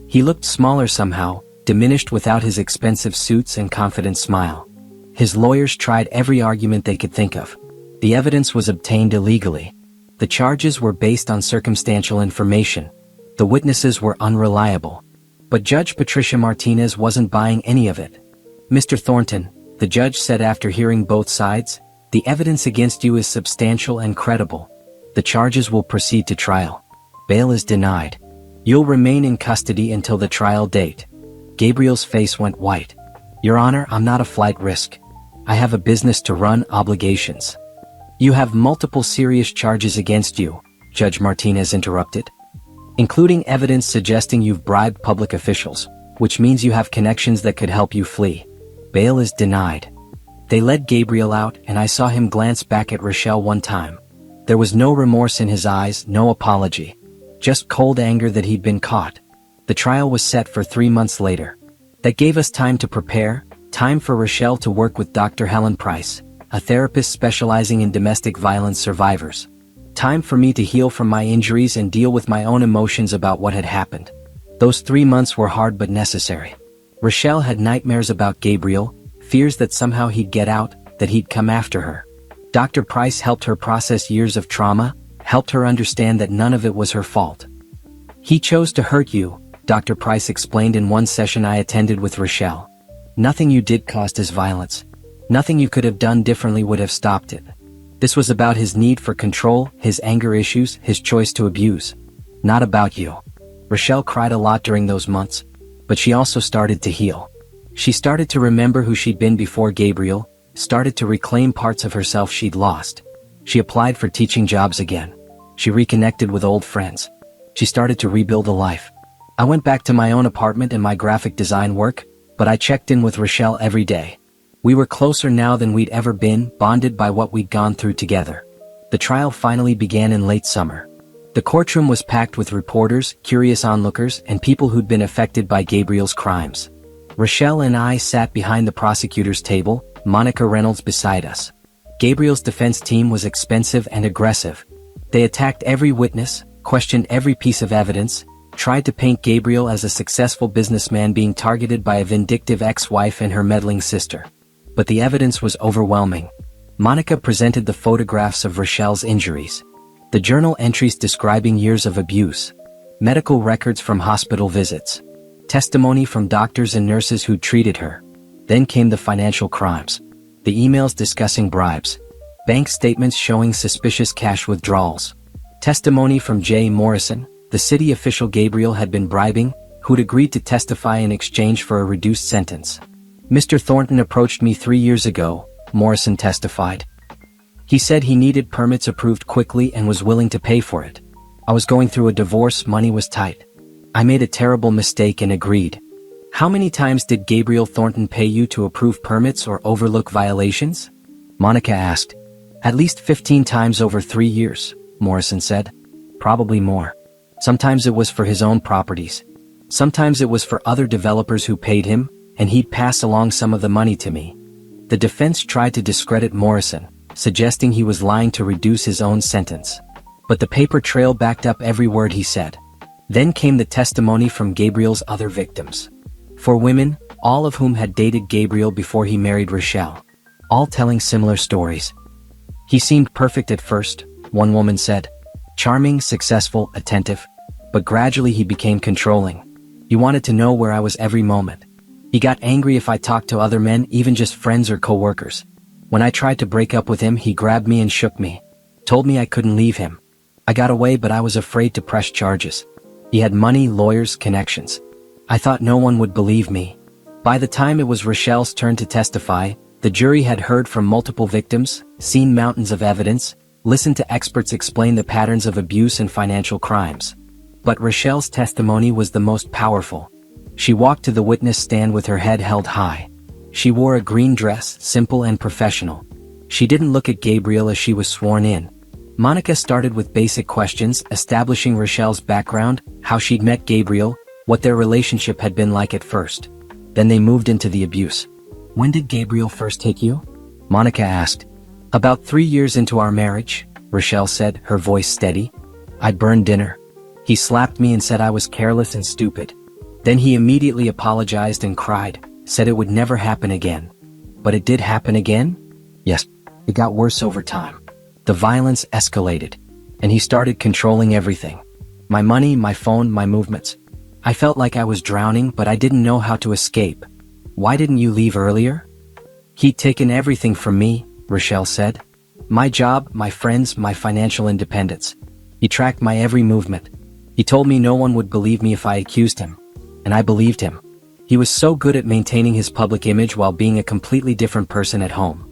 He looked smaller somehow, diminished without his expensive suits and confident smile. His lawyers tried every argument they could think of. The evidence was obtained illegally. The charges were based on circumstantial information. The witnesses were unreliable. But Judge Patricia Martinez wasn't buying any of it. "Mr. Thornton," the judge said after hearing both sides, "the evidence against you is substantial and credible. The charges will proceed to trial. Bail is denied. You'll remain in custody until the trial date." Gabriel's face went white. "Your Honor, I'm not a flight risk. I have a business to run, obligations." "You have multiple serious charges against you," Judge Martinez interrupted, "including evidence suggesting you've bribed public officials, which means you have connections that could help you flee. Bail is denied." They led Gabriel out, and I saw him glance back at Rochelle one time. There was no remorse in his eyes, no apology. Just cold anger that he'd been caught. The trial was set for 3 months later. That gave us time to prepare, time for Rochelle to work with Dr. Helen Price, a therapist specializing in domestic violence survivors. Time for me to heal from my injuries and deal with my own emotions about what had happened. Those 3 months were hard but necessary. Rochelle had nightmares about Gabriel, fears that somehow he'd get out, that he'd come after her. Dr. Price helped her process years of trauma, helped her understand that none of it was her fault. "He chose to hurt you," Dr. Price explained in one session I attended with Rochelle. "Nothing you did caused his violence. Nothing you could have done differently would have stopped it. This was about his need for control, his anger issues, his choice to abuse. Not about you." Rochelle cried a lot during those months, but she also started to heal. She started to remember who she'd been before Gabriel, started to reclaim parts of herself she'd lost. She applied for teaching jobs again. She reconnected with old friends. She started to rebuild a life. I went back to my own apartment and my graphic design work, but I checked in with Rochelle every day. We were closer now than we'd ever been, bonded by what we'd gone through together. The trial finally began in late summer. The courtroom was packed with reporters, curious onlookers, and people who'd been affected by Gabriel's crimes. Rochelle and I sat behind the prosecutor's table, Monica Reynolds beside us. Gabriel's defense team was expensive and aggressive. They attacked every witness, questioned every piece of evidence, tried to paint Gabriel as a successful businessman being targeted by a vindictive ex-wife and her meddling sister. But the evidence was overwhelming. Monica presented the photographs of Rochelle's injuries, the journal entries describing years of abuse, medical records from hospital visits, testimony from doctors and nurses who treated her. Then came the financial crimes, the emails discussing bribes, bank statements showing suspicious cash withdrawals, testimony from Jay Morrison, the city official Gabriel had been bribing, who'd agreed to testify in exchange for a reduced sentence. "Mr. Thornton approached me 3 years ago," Morrison testified. "He said he needed permits approved quickly and was willing to pay for it. I was going through a divorce, money was tight. I made a terrible mistake and agreed." "How many times did Gabriel Thornton pay you to approve permits or overlook violations?" Monica asked. "At least 15 times over 3 years." Morrison said. Probably more. Sometimes it was for his own properties. Sometimes it was for other developers who paid him, and he'd pass along some of the money to me. The defense tried to discredit Morrison, suggesting he was lying to reduce his own sentence. But the paper trail backed up every word he said. Then came the testimony from Gabriel's other victims. 4 women, all of whom had dated Gabriel before he married Rochelle. All telling similar stories. He seemed perfect at first, one woman said. Charming, successful, attentive. But gradually he became controlling. He wanted to know where I was every moment. He got angry if I talked to other men, even just friends or co-workers. When I tried to break up with him, he grabbed me and shook me. Told me I couldn't leave him. I got away, but I was afraid to press charges. He had money, lawyers, connections. I thought no one would believe me. By the time it was Rochelle's turn to testify, the jury had heard from multiple victims, seen mountains of evidence, listened to experts explain the patterns of abuse and financial crimes. But Rochelle's testimony was the most powerful. She walked to the witness stand with her head held high. She wore a green dress, simple and professional. She didn't look at Gabriel as she was sworn in. Monica started with basic questions, establishing Rochelle's background, how she'd met Gabriel, what their relationship had been like at first. Then they moved into the abuse. When did Gabriel first hit you? Monica asked. About 3 years into our marriage, Rochelle said, her voice steady. I burned dinner. He slapped me and said I was careless and stupid. Then he immediately apologized and cried, said it would never happen again. But it did happen again? Yes. It got worse over time. The violence escalated, and he started controlling everything. My money, my phone, my movements. I felt like I was drowning, but I didn't know how to escape. Why didn't you leave earlier? He'd taken everything from me, Rochelle said. My job, my friends, my financial independence. He tracked my every movement. He told me no one would believe me if I accused him. And I believed him. He was so good at maintaining his public image while being a completely different person at home.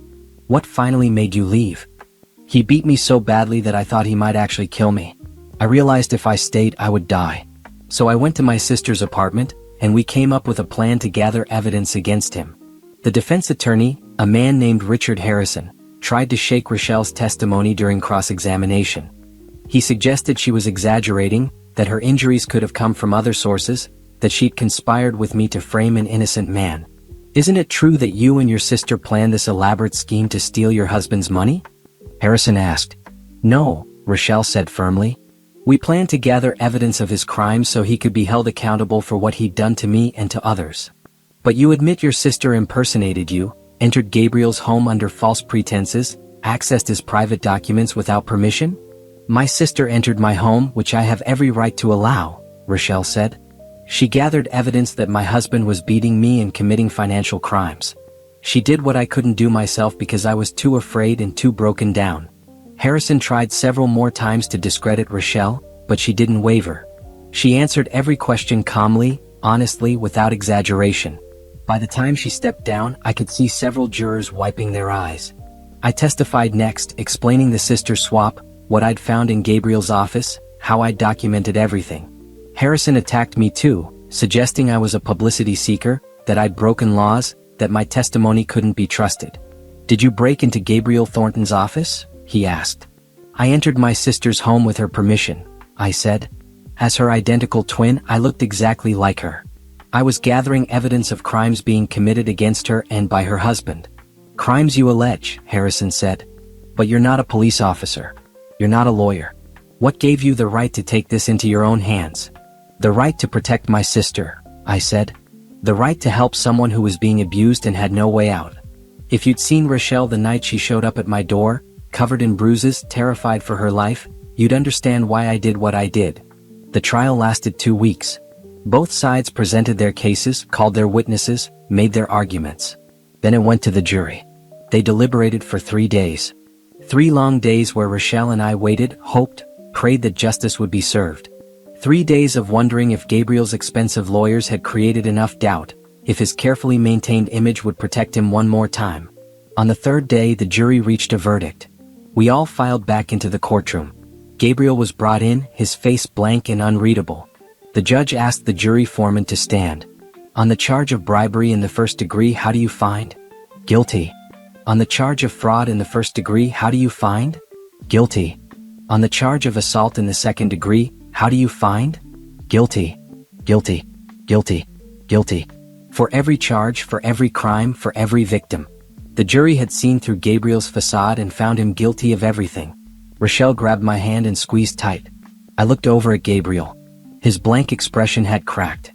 What finally made you leave? He beat me so badly that I thought he might actually kill me. I realized if I stayed, I would die. So I went to my sister's apartment, and we came up with a plan to gather evidence against him. The defense attorney, a man named Richard Harrison, tried to shake Rochelle's testimony during cross-examination. He suggested she was exaggerating, that her injuries could have come from other sources, that she'd conspired with me to frame an innocent man. Isn't it true that you and your sister planned this elaborate scheme to steal your husband's money? Harrison asked. No, Rochelle said firmly. We planned to gather evidence of his crimes so he could be held accountable for what he'd done to me and to others. But you admit your sister impersonated you, entered Gabriel's home under false pretenses, accessed his private documents without permission? My sister entered my home, which I have every right to allow, Rochelle said. She gathered evidence that my husband was beating me and committing financial crimes. She did what I couldn't do myself because I was too afraid and too broken down. Harrison tried several more times to discredit Rochelle, but she didn't waver. She answered every question calmly, honestly, without exaggeration. By the time she stepped down, I could see several jurors wiping their eyes. I testified next, explaining the sister swap, what I'd found in Gabriel's office, how I'd documented everything. Harrison attacked me too, suggesting I was a publicity seeker, that I'd broken laws, that my testimony couldn't be trusted. Did you break into Gabriel Thornton's office? He asked. I entered my sister's home with her permission, I said. As her identical twin, I looked exactly like her. I was gathering evidence of crimes being committed against her and by her husband. Crimes you allege, Harrison said. But you're not a police officer. You're not a lawyer. What gave you the right to take this into your own hands? The right to protect my sister, I said. The right to help someone who was being abused and had no way out. If you'd seen Rochelle the night she showed up at my door, covered in bruises, terrified for her life, you'd understand why I did what I did. The trial lasted 2 weeks. Both sides presented their cases, called their witnesses, made their arguments. Then it went to the jury. They deliberated for 3 days. 3 long days where Rochelle and I waited, hoped, prayed that justice would be served. 3 days of wondering if Gabriel's expensive lawyers had created enough doubt, if his carefully maintained image would protect him one more time. On the 3rd day, the jury reached a verdict. We all filed back into the courtroom. Gabriel was brought in, his face blank and unreadable. The judge asked the jury foreman to stand. On the charge of bribery in the 1st degree, how do you find? Guilty. On the charge of fraud in the 1st degree, how do you find? Guilty. On the charge of assault in the second degree, how do you find? Guilty. Guilty. Guilty. Guilty. For every charge, for every crime, for every victim. The jury had seen through Gabriel's facade and found him guilty of everything. Rochelle grabbed my hand and squeezed tight. I looked over at Gabriel. His blank expression had cracked.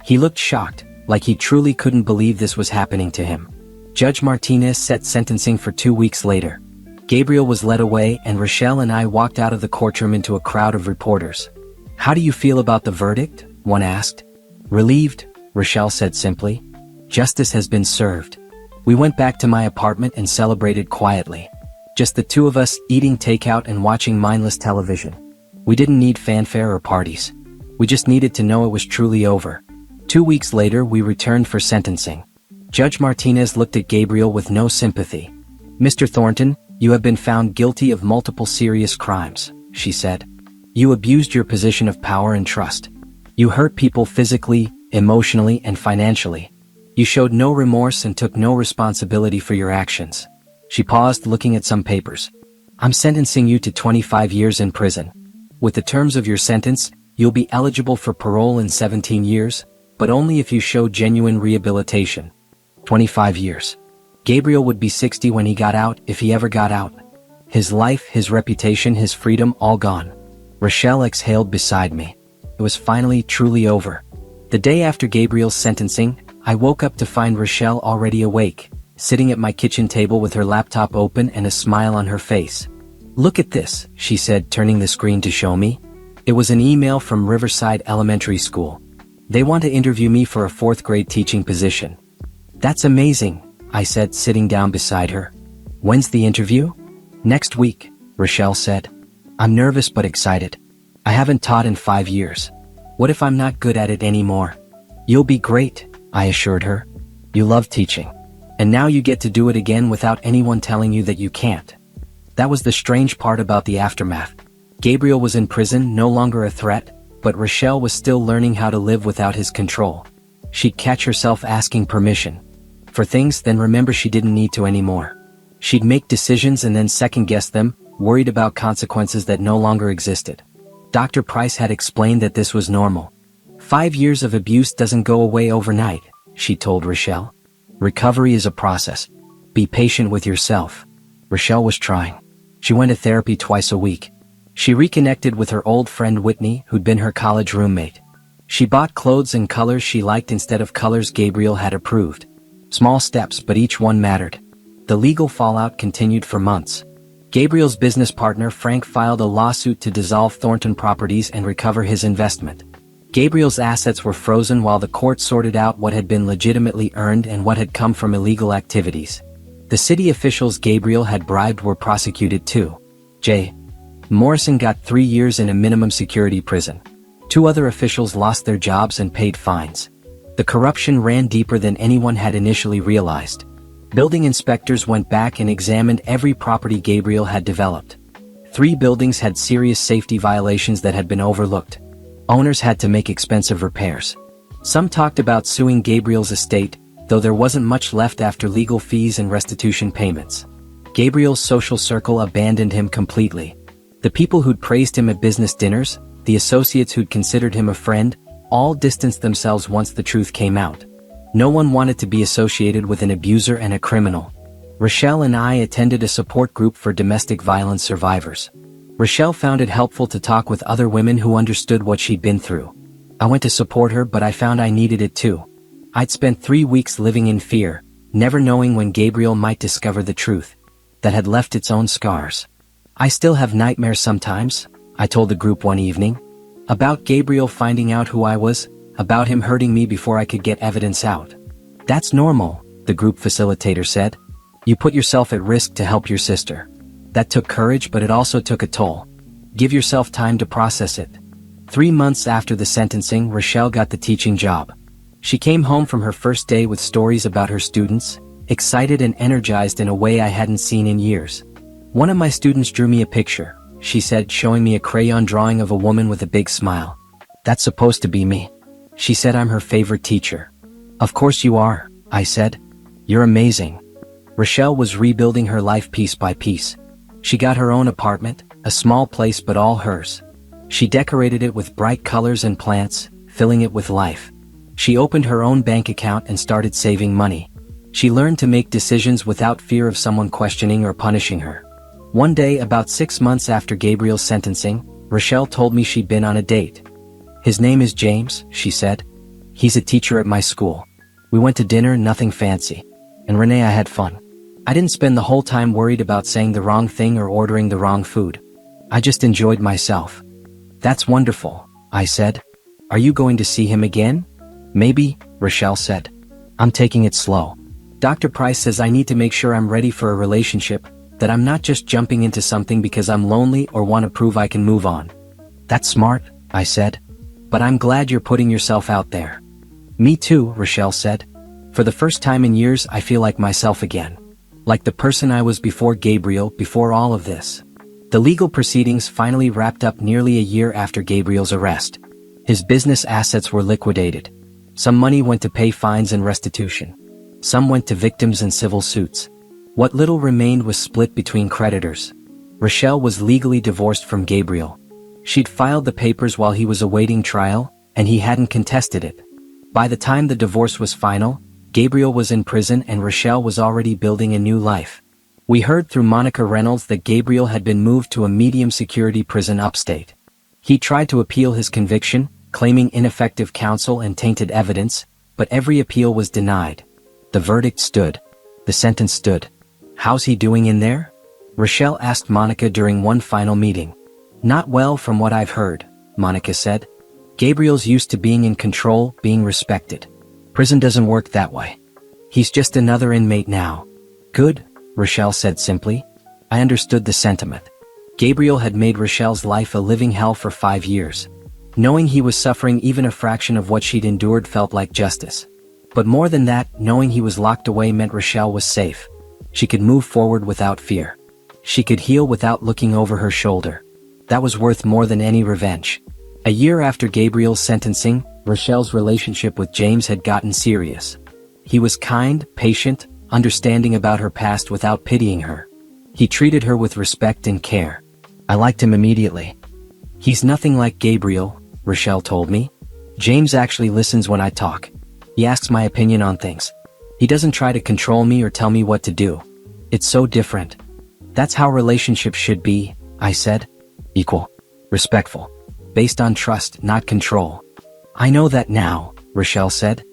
He looked shocked, like he truly couldn't believe this was happening to him. Judge Martinez set sentencing for 2 weeks later. Gabriel was led away and Rochelle and I walked out of the courtroom into a crowd of reporters. How do you feel about the verdict? One asked. Relieved, Rochelle said simply. Justice has been served. We went back to my apartment and celebrated quietly. Just the two of us, eating takeout and watching mindless television. We didn't need fanfare or parties. We just needed to know it was truly over. 2 weeks later, we returned for sentencing. Judge Martinez looked at Gabriel with no sympathy. Mr. Thornton, you have been found guilty of multiple serious crimes, she said. You abused your position of power and trust. You hurt people physically, emotionally, and financially. You showed no remorse and took no responsibility for your actions. She paused, looking at some papers. I'm sentencing you to 25 years in prison. With the terms of your sentence, you'll be eligible for parole in 17 years, but only if you show genuine rehabilitation. 25 years. Gabriel would be 60 when he got out, if he ever got out. His life, his reputation, his freedom, all gone. Rochelle exhaled beside me. It was finally truly over. The day after Gabriel's sentencing, I woke up to find Rochelle already awake, sitting at my kitchen table with her laptop open and a smile on her face. Look at this, she said, turning the screen to show me. It was an email from Riverside Elementary School. They want to interview me for a 4th grade teaching position. That's amazing, I said, sitting down beside her. When's the interview? Next week, Rochelle said. I'm nervous but excited. I haven't taught in 5 years. What if I'm not good at it anymore? You'll be great, I assured her. You love teaching. And now you get to do it again without anyone telling you that you can't. That was the strange part about the aftermath. Gabriel was in prison, no longer a threat, but Rochelle was still learning how to live without his control. She'd catch herself asking permission for things, then remember she didn't need to anymore. She'd make decisions and then second-guess them, worried about consequences that no longer existed. Dr. Price had explained that this was normal. 5 years of abuse doesn't go away overnight, she told Rochelle. Recovery is a process. Be patient with yourself. Rochelle was trying. She went to therapy twice a week. She reconnected with her old friend Whitney, who'd been her college roommate. She bought clothes and colors she liked instead of colors Gabriel had approved. Small steps, but each one mattered. The legal fallout continued for months. Gabriel's business partner Frank filed a lawsuit to dissolve Thornton Properties and recover his investment. Gabriel's assets were frozen while the court sorted out what had been legitimately earned and what had come from illegal activities. The city officials Gabriel had bribed were prosecuted too. J. Morrison got 3 years in a minimum security prison. 2 other officials lost their jobs and paid fines. The corruption ran deeper than anyone had initially realized. Building inspectors went back and examined every property Gabriel had developed. 3 buildings had serious safety violations that had been overlooked. Owners had to make expensive repairs. Some talked about suing Gabriel's estate, though there wasn't much left after legal fees and restitution payments. Gabriel's social circle abandoned him completely. The people who'd praised him at business dinners, the associates who'd considered him a friend, all distanced themselves once the truth came out. No one wanted to be associated with an abuser and a criminal. Rochelle and I attended a support group for domestic violence survivors. Rochelle found it helpful to talk with other women who understood what she'd been through. I went to support her, but I found I needed it too. I'd spent 3 weeks living in fear, never knowing when Gabriel might discover the truth that had left its own scars. I still have nightmares sometimes, I told the group one evening. About Gabriel finding out who I was, about him hurting me before I could get evidence out. That's normal, the group facilitator said. You put yourself at risk to help your sister. That took courage, but it also took a toll. Give yourself time to process it. 3 months after the sentencing, Rochelle got the teaching job. She came home from her first day with stories about her students, excited and energized in a way I hadn't seen in years. One of my students drew me a picture, she said, showing me a crayon drawing of a woman with a big smile. That's supposed to be me. She said I'm her favorite teacher. Of course you are, I said. You're amazing. Rochelle was rebuilding her life piece by piece. She got her own apartment, A small place but all hers. She decorated it with bright colors and plants, filling it with life. She opened her own bank account and started saving money. She learned to make decisions without fear of someone questioning or punishing her. One day, about 6 months after Gabriel's sentencing, Rochelle told me she'd been on a date. "His name is James," she said. "He's a teacher at my school. We went to dinner, nothing fancy. And Renee, I had fun. I didn't spend the whole time worried about saying the wrong thing or ordering the wrong food. I just enjoyed myself." "That's wonderful," I said. "Are you going to see him again?" "Maybe," Rochelle said. "I'm taking it slow. Dr. Price says I need to make sure I'm ready for a relationship, that I'm not just jumping into something because I'm lonely or want to prove I can move on." "That's smart," I said. "But I'm glad you're putting yourself out there." "Me too," Rochelle said. "For the first time in years I feel like myself again. Like the person I was before Gabriel, before all of this." The legal proceedings finally wrapped up nearly a year after Gabriel's arrest. His business assets were liquidated. Some money went to pay fines and restitution. Some went to victims and civil suits. What little remained was split between creditors. Rochelle was legally divorced from Gabriel. She'd filed the papers while he was awaiting trial, and he hadn't contested it. By the time the divorce was final, Gabriel was in prison and Rochelle was already building a new life. We heard through Monica Reynolds that Gabriel had been moved to a medium-security prison upstate. He tried to appeal his conviction, claiming ineffective counsel and tainted evidence, but every appeal was denied. The verdict stood. The sentence stood. "How's he doing in there?" Rochelle asked Monica during one final meeting. "Not well from what I've heard," Monica said. "Gabriel's used to being in control, being respected. Prison doesn't work that way. He's just another inmate now." "Good," Rochelle said simply. I understood the sentiment. Gabriel had made Rochelle's life a living hell for 5 years. Knowing he was suffering even a fraction of what she'd endured felt like justice. But more than that, knowing he was locked away meant Rochelle was safe. She could move forward without fear. She could heal without looking over her shoulder. That was worth more than any revenge. A year after Gabriel's sentencing, Rochelle's relationship with James had gotten serious. He was kind, patient, understanding about her past without pitying her. He treated her with respect and care. I liked him immediately. "He's nothing like Gabriel," Rochelle told me. "James actually listens when I talk. He asks my opinion on things. He doesn't try to control me or tell me what to do. It's so different." "That's how relationships should be," I said. "Equal. Respectful. Based on trust, not control." "I know that now," Rochelle said.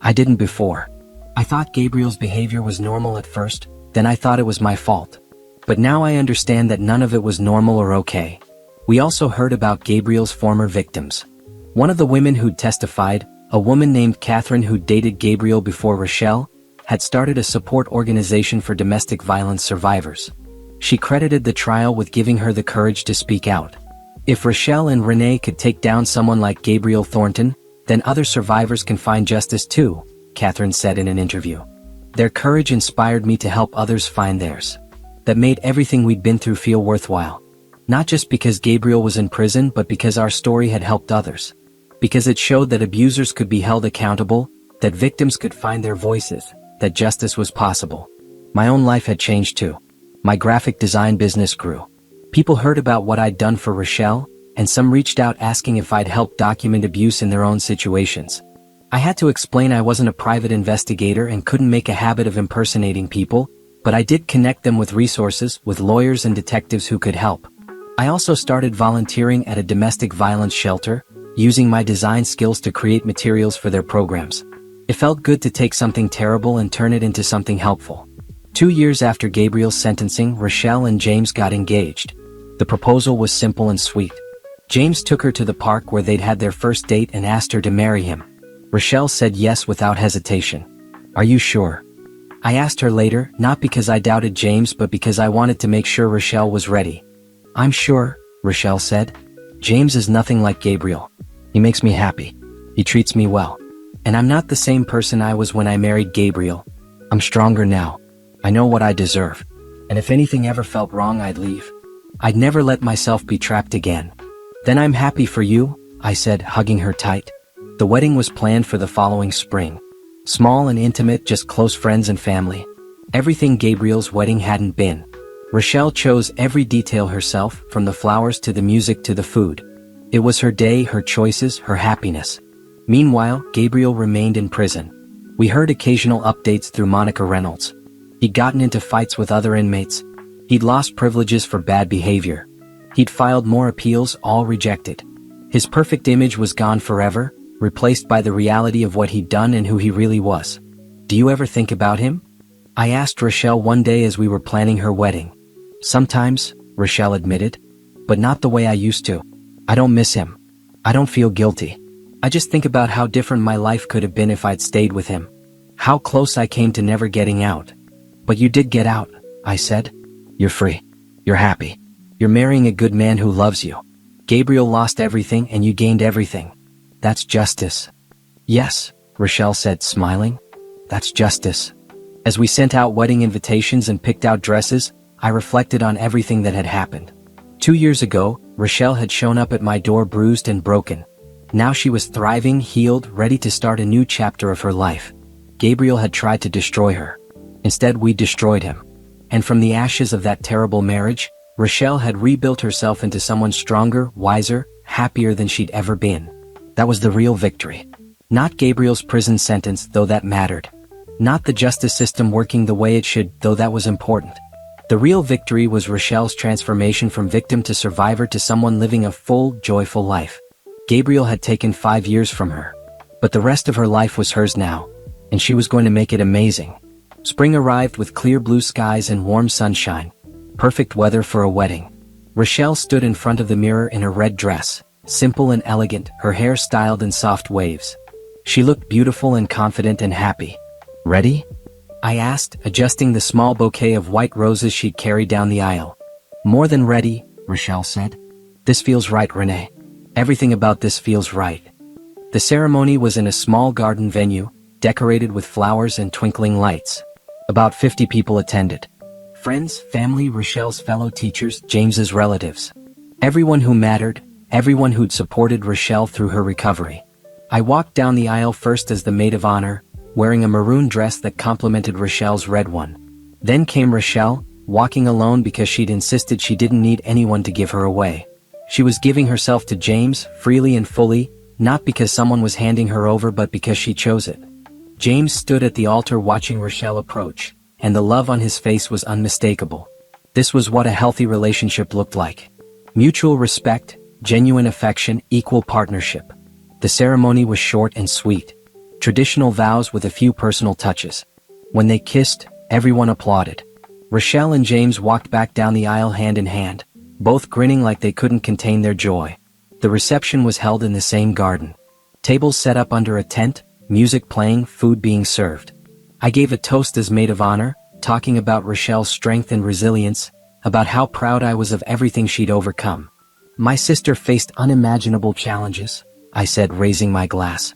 "I didn't before. I thought Gabriel's behavior was normal at first, then I thought it was my fault. But now I understand that none of it was normal or okay." We also heard about Gabriel's former victims. One of the women who'd testified, a woman named Catherine who'd dated Gabriel before Rochelle, had started a support organization for domestic violence survivors. She credited the trial with giving her the courage to speak out. "If Rochelle and Renee could take down someone like Gabriel Thornton, then other survivors can find justice too," Catherine said in an interview. "Their courage inspired me to help others find theirs. That made everything we'd been through feel worthwhile. Not just because Gabriel was in prison, but because our story had helped others. Because it showed that abusers could be held accountable, that victims could find their voices, that justice was possible." My own life had changed too. My graphic design business grew. People heard about what I'd done for Rochelle, and some reached out asking if I'd help document abuse in their own situations. I had to explain I wasn't a private investigator and couldn't make a habit of impersonating people, but I did connect them with resources, with lawyers and detectives who could help. I also started volunteering at a domestic violence shelter, using my design skills to create materials for their programs. It felt good to take something terrible and turn it into something helpful. 2 years after Gabriel's sentencing, Rochelle and James got engaged. The proposal was simple and sweet. James took her to the park where they'd had their first date and asked her to marry him. Rochelle said yes without hesitation. "Are you sure?" I asked her later, not because I doubted James but because I wanted to make sure Rochelle was ready. "I'm sure," Rochelle said. "James is nothing like Gabriel. He makes me happy. He treats me well. And I'm not the same person I was when I married Gabriel. I'm stronger now. I know what I deserve. And if anything ever felt wrong, I'd leave. I'd never let myself be trapped again." "Then I'm happy for you," I said, hugging her tight. The wedding was planned for the following spring. Small and intimate, just close friends and family. Everything Gabriel's wedding hadn't been. Rochelle chose every detail herself, from the flowers to the music to the food. It was her day, her choices, her happiness. Meanwhile, Gabriel remained in prison. We heard occasional updates through Monica Reynolds. He'd gotten into fights with other inmates. He'd lost privileges for bad behavior. He'd filed more appeals, all rejected. His perfect image was gone forever, replaced by the reality of what he'd done and who he really was. Do you ever think about him? I asked Rochelle one day as we were planning her wedding. Sometimes, Rochelle admitted, but not the way I used to. I don't miss him. I don't feel guilty. I just think about how different my life could have been if I'd stayed with him. How close I came to never getting out. But you did get out, I said. You're free. You're happy. You're marrying a good man who loves you. Gabriel lost everything and you gained everything. That's justice. Yes, Rochelle said, smiling. That's justice. As we sent out wedding invitations and picked out dresses, I reflected on everything that had happened. 2 years ago, Rochelle had shown up at my door bruised and broken. Now she was thriving, healed, ready to start a new chapter of her life. Gabriel had tried to destroy her. Instead, we destroyed him. And from the ashes of that terrible marriage, Rochelle had rebuilt herself into someone stronger, wiser, happier than she'd ever been. That was the real victory. Not Gabriel's prison sentence, though that mattered. Not the justice system working the way it should, though that was important. The real victory was Rochelle's transformation from victim to survivor to someone living a full, joyful life. Gabriel had taken 5 years from her. But the rest of her life was hers now. And she was going to make it amazing. Spring arrived with clear blue skies and warm sunshine. Perfect weather for a wedding. Rochelle stood in front of the mirror in her red dress, simple and elegant, her hair styled in soft waves. She looked beautiful and confident and happy. Ready? I asked, adjusting the small bouquet of white roses she'd carried down the aisle. More than ready, Rochelle said. This feels right, Renee. Everything about this feels right. The ceremony was in a small garden venue, decorated with flowers and twinkling lights. About 50 people attended. Friends, family, Rochelle's fellow teachers, James's relatives. Everyone who mattered, everyone who'd supported Rochelle through her recovery. I walked down the aisle first as the maid of honor, wearing a maroon dress that complemented Rochelle's red one. Then came Rochelle, walking alone because she'd insisted she didn't need anyone to give her away. She was giving herself to James, freely and fully, not because someone was handing her over but because she chose it. James stood at the altar watching Rochelle approach, and the love on his face was unmistakable. This was what a healthy relationship looked like. Mutual respect, genuine affection, equal partnership. The ceremony was short and sweet. Traditional vows with a few personal touches. When they kissed, everyone applauded. Rochelle and James walked back down the aisle hand in hand, both grinning like they couldn't contain their joy. The reception was held in the same garden. Tables set up under a tent, music playing, food being served. I gave a toast as maid of honor, talking about Rochelle's strength and resilience, about how proud I was of everything she'd overcome. My sister faced unimaginable challenges, I said, raising my glass.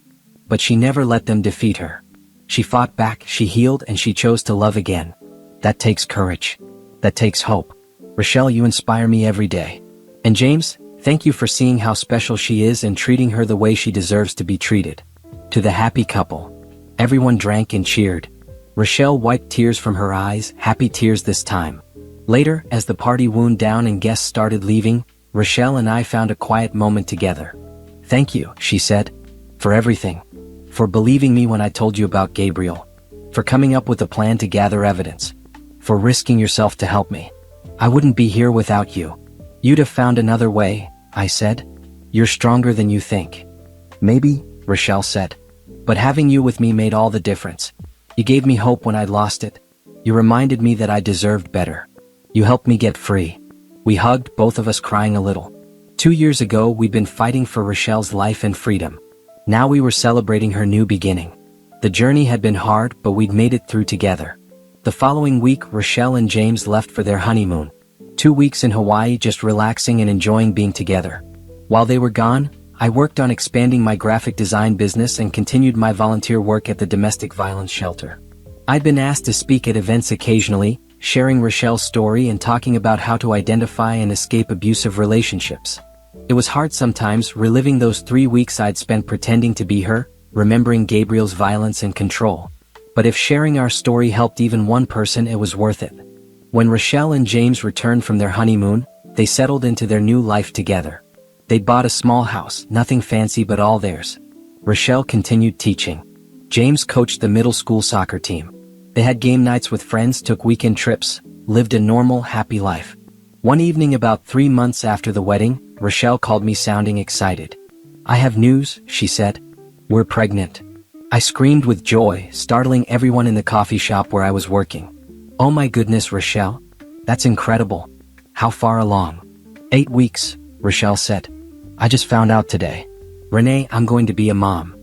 But she never let them defeat her. She fought back, she healed, and she chose to love again. That takes courage. That takes hope. Rochelle, you inspire me every day. And James, thank you for seeing how special she is and treating her the way she deserves to be treated. To the happy couple. Everyone drank and cheered. Rochelle wiped tears from her eyes, happy tears this time. Later, as the party wound down and guests started leaving, Rochelle and I found a quiet moment together. Thank you, she said. For everything. For believing me when I told you about Gabriel. For coming up with a plan to gather evidence. For risking yourself to help me. I wouldn't be here without you. You'd have found another way, I said. You're stronger than you think. Maybe, Rochelle said. But having you with me made all the difference. You gave me hope when I'd lost it. You reminded me that I deserved better. You helped me get free. We hugged, both of us crying a little. 2 years ago, we'd been fighting for Rochelle's life and freedom. Now we were celebrating her new beginning. The journey had been hard, but we'd made it through together. The following week, Rochelle and James left for their honeymoon. 2 weeks in Hawaii, just relaxing and enjoying being together. While they were gone, I worked on expanding my graphic design business and continued my volunteer work at the domestic violence shelter. I'd been asked to speak at events occasionally, sharing Rochelle's story and talking about how to identify and escape abusive relationships. It was hard sometimes, reliving those 3 weeks I'd spent pretending to be her, remembering Gabriel's violence and control. But if sharing our story helped even one person, it was worth it. When Rochelle and James returned from their honeymoon, they settled into their new life together. They bought a small house, nothing fancy but all theirs. Rochelle continued teaching. James coached the middle school soccer team. They had game nights with friends, took weekend trips, lived a normal, happy life. One evening about 3 months after the wedding, Rochelle called me sounding excited. "I have news," she said. "We're pregnant." I screamed with joy, startling everyone in the coffee shop where I was working. "Oh my goodness, Rochelle. That's incredible. How far along?" 8 weeks, Rochelle said. "I just found out today. Renee, I'm going to be a mom."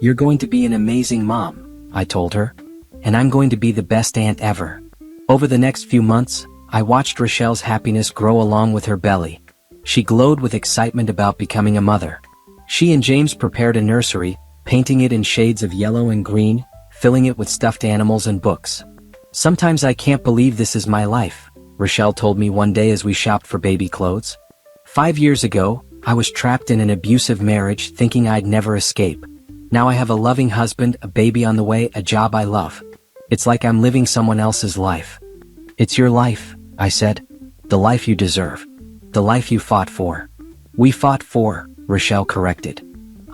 "You're going to be an amazing mom," I told her. "And I'm going to be the best aunt ever." Over the next few months, I watched Rochelle's happiness grow along with her belly. She glowed with excitement about becoming a mother. She and James prepared a nursery, painting it in shades of yellow and green, filling it with stuffed animals and books. "Sometimes I can't believe this is my life," Rochelle told me one day as we shopped for baby clothes. 5 years ago, I was trapped in an abusive marriage thinking I'd never escape. Now I have a loving husband, a baby on the way, a job I love. It's like I'm living someone else's life." "It's your life," I said. "The life you deserve. The life you fought for." "We fought for," Rochelle corrected.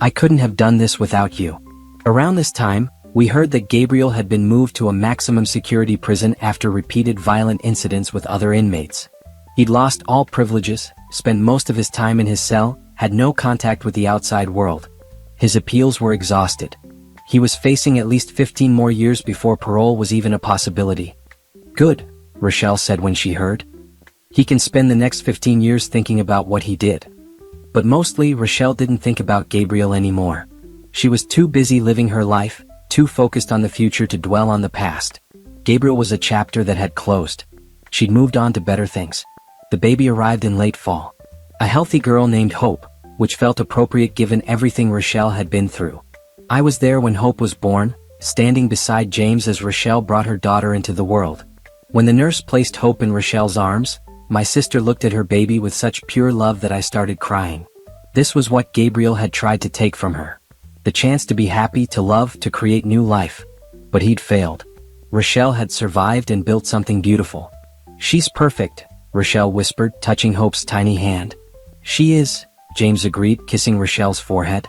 "I couldn't have done this without you." Around this time, we heard that Gabriel had been moved to a maximum security prison after repeated violent incidents with other inmates. He'd lost all privileges, spent most of his time in his cell, had no contact with the outside world. His appeals were exhausted. He was facing at least 15 more years before parole was even a possibility. "Good," Rochelle said when she heard. "He can spend the next 15 years thinking about what he did." But mostly, Rochelle didn't think about Gabriel anymore. She was too busy living her life, too focused on the future to dwell on the past. Gabriel was a chapter that had closed. She'd moved on to better things. The baby arrived in late fall. A healthy girl named Hope, which felt appropriate given everything Rochelle had been through. I was there when Hope was born, standing beside James as Rochelle brought her daughter into the world. When the nurse placed Hope in Rochelle's arms, my sister looked at her baby with such pure love that I started crying. This was what Gabriel had tried to take from her. The chance to be happy, to love, to create new life. But he'd failed. Rochelle had survived and built something beautiful. "She's perfect," Rochelle whispered, touching Hope's tiny hand. "She is," James agreed, kissing Rochelle's forehead.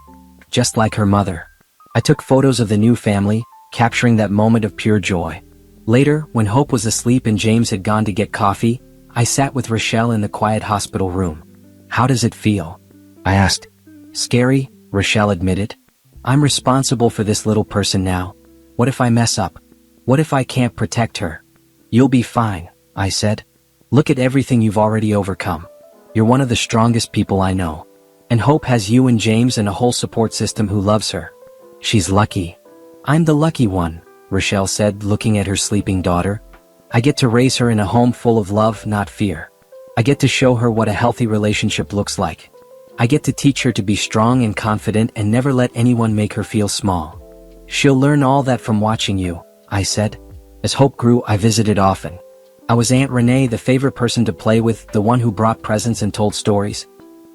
"Just like her mother." I took photos of the new family, capturing that moment of pure joy. Later, when Hope was asleep and James had gone to get coffee, I sat with Rochelle in the quiet hospital room. "How does it feel?" I asked. "Scary," Rochelle admitted. "I'm responsible for this little person now. What if I mess up? What if I can't protect her?" "You'll be fine," I said. "Look at everything you've already overcome. You're one of the strongest people I know. And Hope has you and James and a whole support system who loves her. She's lucky." "I'm the lucky one," Rochelle said, looking at her sleeping daughter. "I get to raise her in a home full of love, not fear. I get to show her what a healthy relationship looks like. I get to teach her to be strong and confident and never let anyone make her feel small. She'll learn all that from watching you," I said. As Hope grew, I visited often. I was Aunt Renee, the favorite person to play with, the one who brought presents and told stories.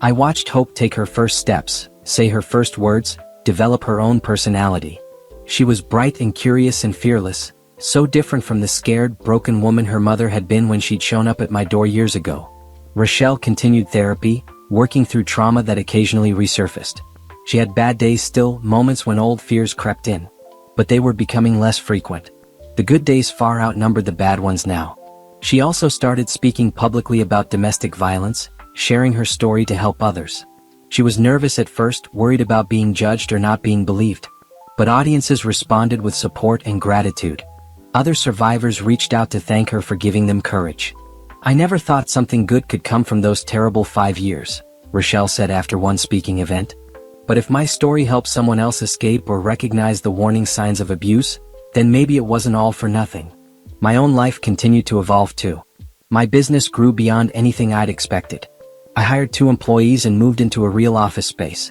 I watched Hope take her first steps, say her first words, develop her own personality. She was bright and curious and fearless, so different from the scared, broken woman her mother had been when she'd shown up at my door years ago. Rochelle continued therapy, working through trauma that occasionally resurfaced. She had bad days still, moments when old fears crept in. But they were becoming less frequent. The good days far outnumbered the bad ones now. She also started speaking publicly about domestic violence, sharing her story to help others. She was nervous at first, worried about being judged or not being believed. But audiences responded with support and gratitude. Other survivors reached out to thank her for giving them courage. "I never thought something good could come from those terrible 5 years," Rochelle said after one speaking event. "But if my story helped someone else escape or recognize the warning signs of abuse, then maybe it wasn't all for nothing." My own life continued to evolve too. My business grew beyond anything I'd expected. I hired 2 employees and moved into a real office space.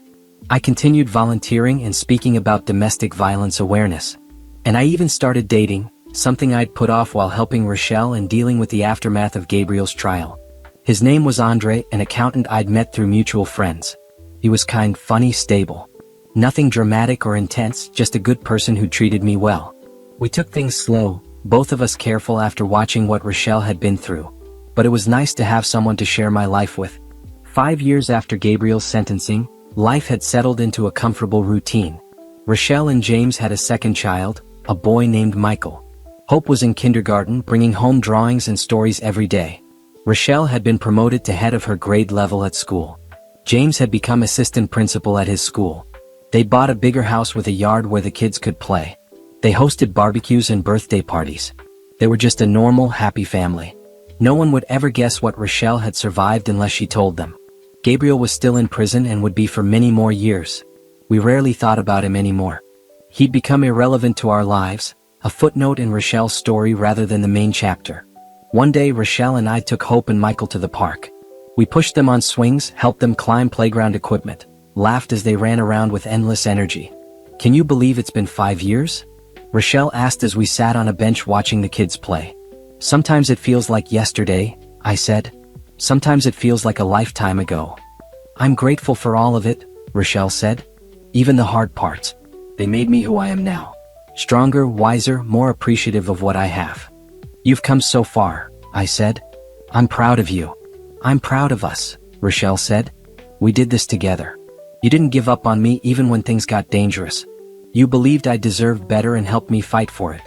I continued volunteering and speaking about domestic violence awareness. And I even started dating, something I'd put off while helping Rochelle and dealing with the aftermath of Gabriel's trial. His name was Andre, an accountant I'd met through mutual friends. He was kind, funny, stable. Nothing dramatic or intense, just a good person who treated me well. We took things slow, both of us careful after watching what Rochelle had been through. But it was nice to have someone to share my life with. 5 years after Gabriel's sentencing, life had settled into a comfortable routine. Rochelle and James had a second child, a boy named Michael. Hope was in kindergarten, bringing home drawings and stories every day. Rochelle had been promoted to head of her grade level at school. James had become assistant principal at his school. They bought a bigger house with a yard where the kids could play. They hosted barbecues and birthday parties. They were just a normal, happy family. No one would ever guess what Rochelle had survived unless she told them. Gabriel was still in prison and would be for many more years. We rarely thought about him anymore. He'd become irrelevant to our lives, a footnote in Rochelle's story rather than the main chapter. One day Rochelle and I took Hope and Michael to the park. We pushed them on swings, helped them climb playground equipment, laughed as they ran around with endless energy. "Can you believe it's been 5 years?" Rochelle asked as we sat on a bench watching the kids play. "Sometimes it feels like yesterday," I said. "Sometimes it feels like a lifetime ago." "I'm grateful for all of it," Rochelle said. "Even the hard parts. They made me who I am now. Stronger, wiser, more appreciative of what I have." "You've come so far," I said. "I'm proud of you." "I'm proud of us," Rochelle said. "We did this together. You didn't give up on me even when things got dangerous. You believed I deserved better and helped me fight for it."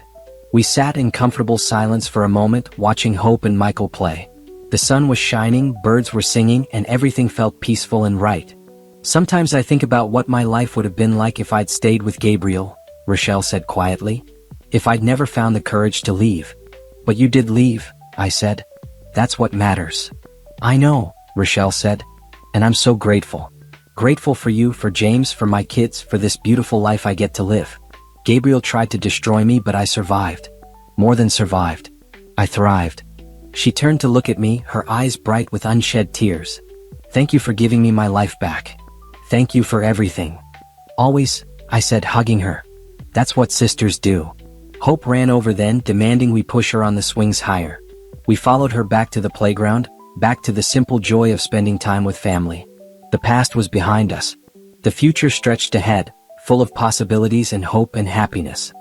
We sat in comfortable silence for a moment, watching Hope and Michael play. The sun was shining, birds were singing, and everything felt peaceful and right. "Sometimes I think about what my life would have been like if I'd stayed with Gabriel," Rochelle said quietly. "If I'd never found the courage to leave." "But you did leave," I said. "That's what matters." "I know," Rochelle said. "And I'm so grateful. Grateful for you, for James, for my kids, for this beautiful life I get to live. Gabriel tried to destroy me, but I survived. More than survived. I thrived." She turned to look at me, her eyes bright with unshed tears. "Thank you for giving me my life back. Thank you for everything." "Always," I said, hugging her. "That's what sisters do." Hope ran over then, demanding we push her on the swings higher. We followed her back to the playground, back to the simple joy of spending time with family. The past was behind us. The future stretched ahead, full of possibilities and hope and happiness.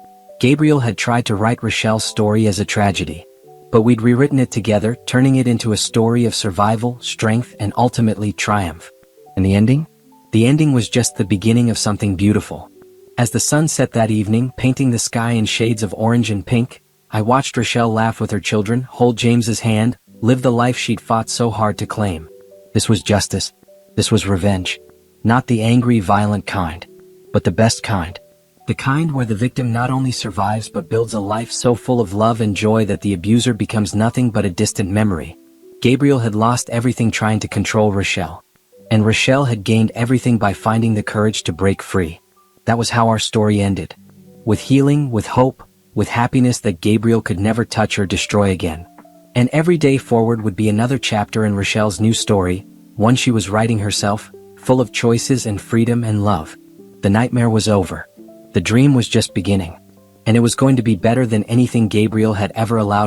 Gabriel had tried to write Rochelle's story as a tragedy. But we'd rewritten it together, turning it into a story of survival, strength, and ultimately triumph. And the ending? The ending was just the beginning of something beautiful. As the sun set that evening, painting the sky in shades of orange and pink, I watched Rochelle laugh with her children, hold James's hand, live the life she'd fought so hard to claim. This was justice. This was revenge. Not the angry, violent kind, but the best kind. The kind where the victim not only survives but builds a life so full of love and joy that the abuser becomes nothing but a distant memory. Gabriel had lost everything trying to control Rochelle. And Rochelle had gained everything by finding the courage to break free. That was how our story ended. With healing, with hope, with happiness that Gabriel could never touch or destroy again. And every day forward would be another chapter in Rochelle's new story, one she was writing herself, full of choices and freedom and love. The nightmare was over. The dream was just beginning. And it was going to be better than anything Gabriel had ever allowed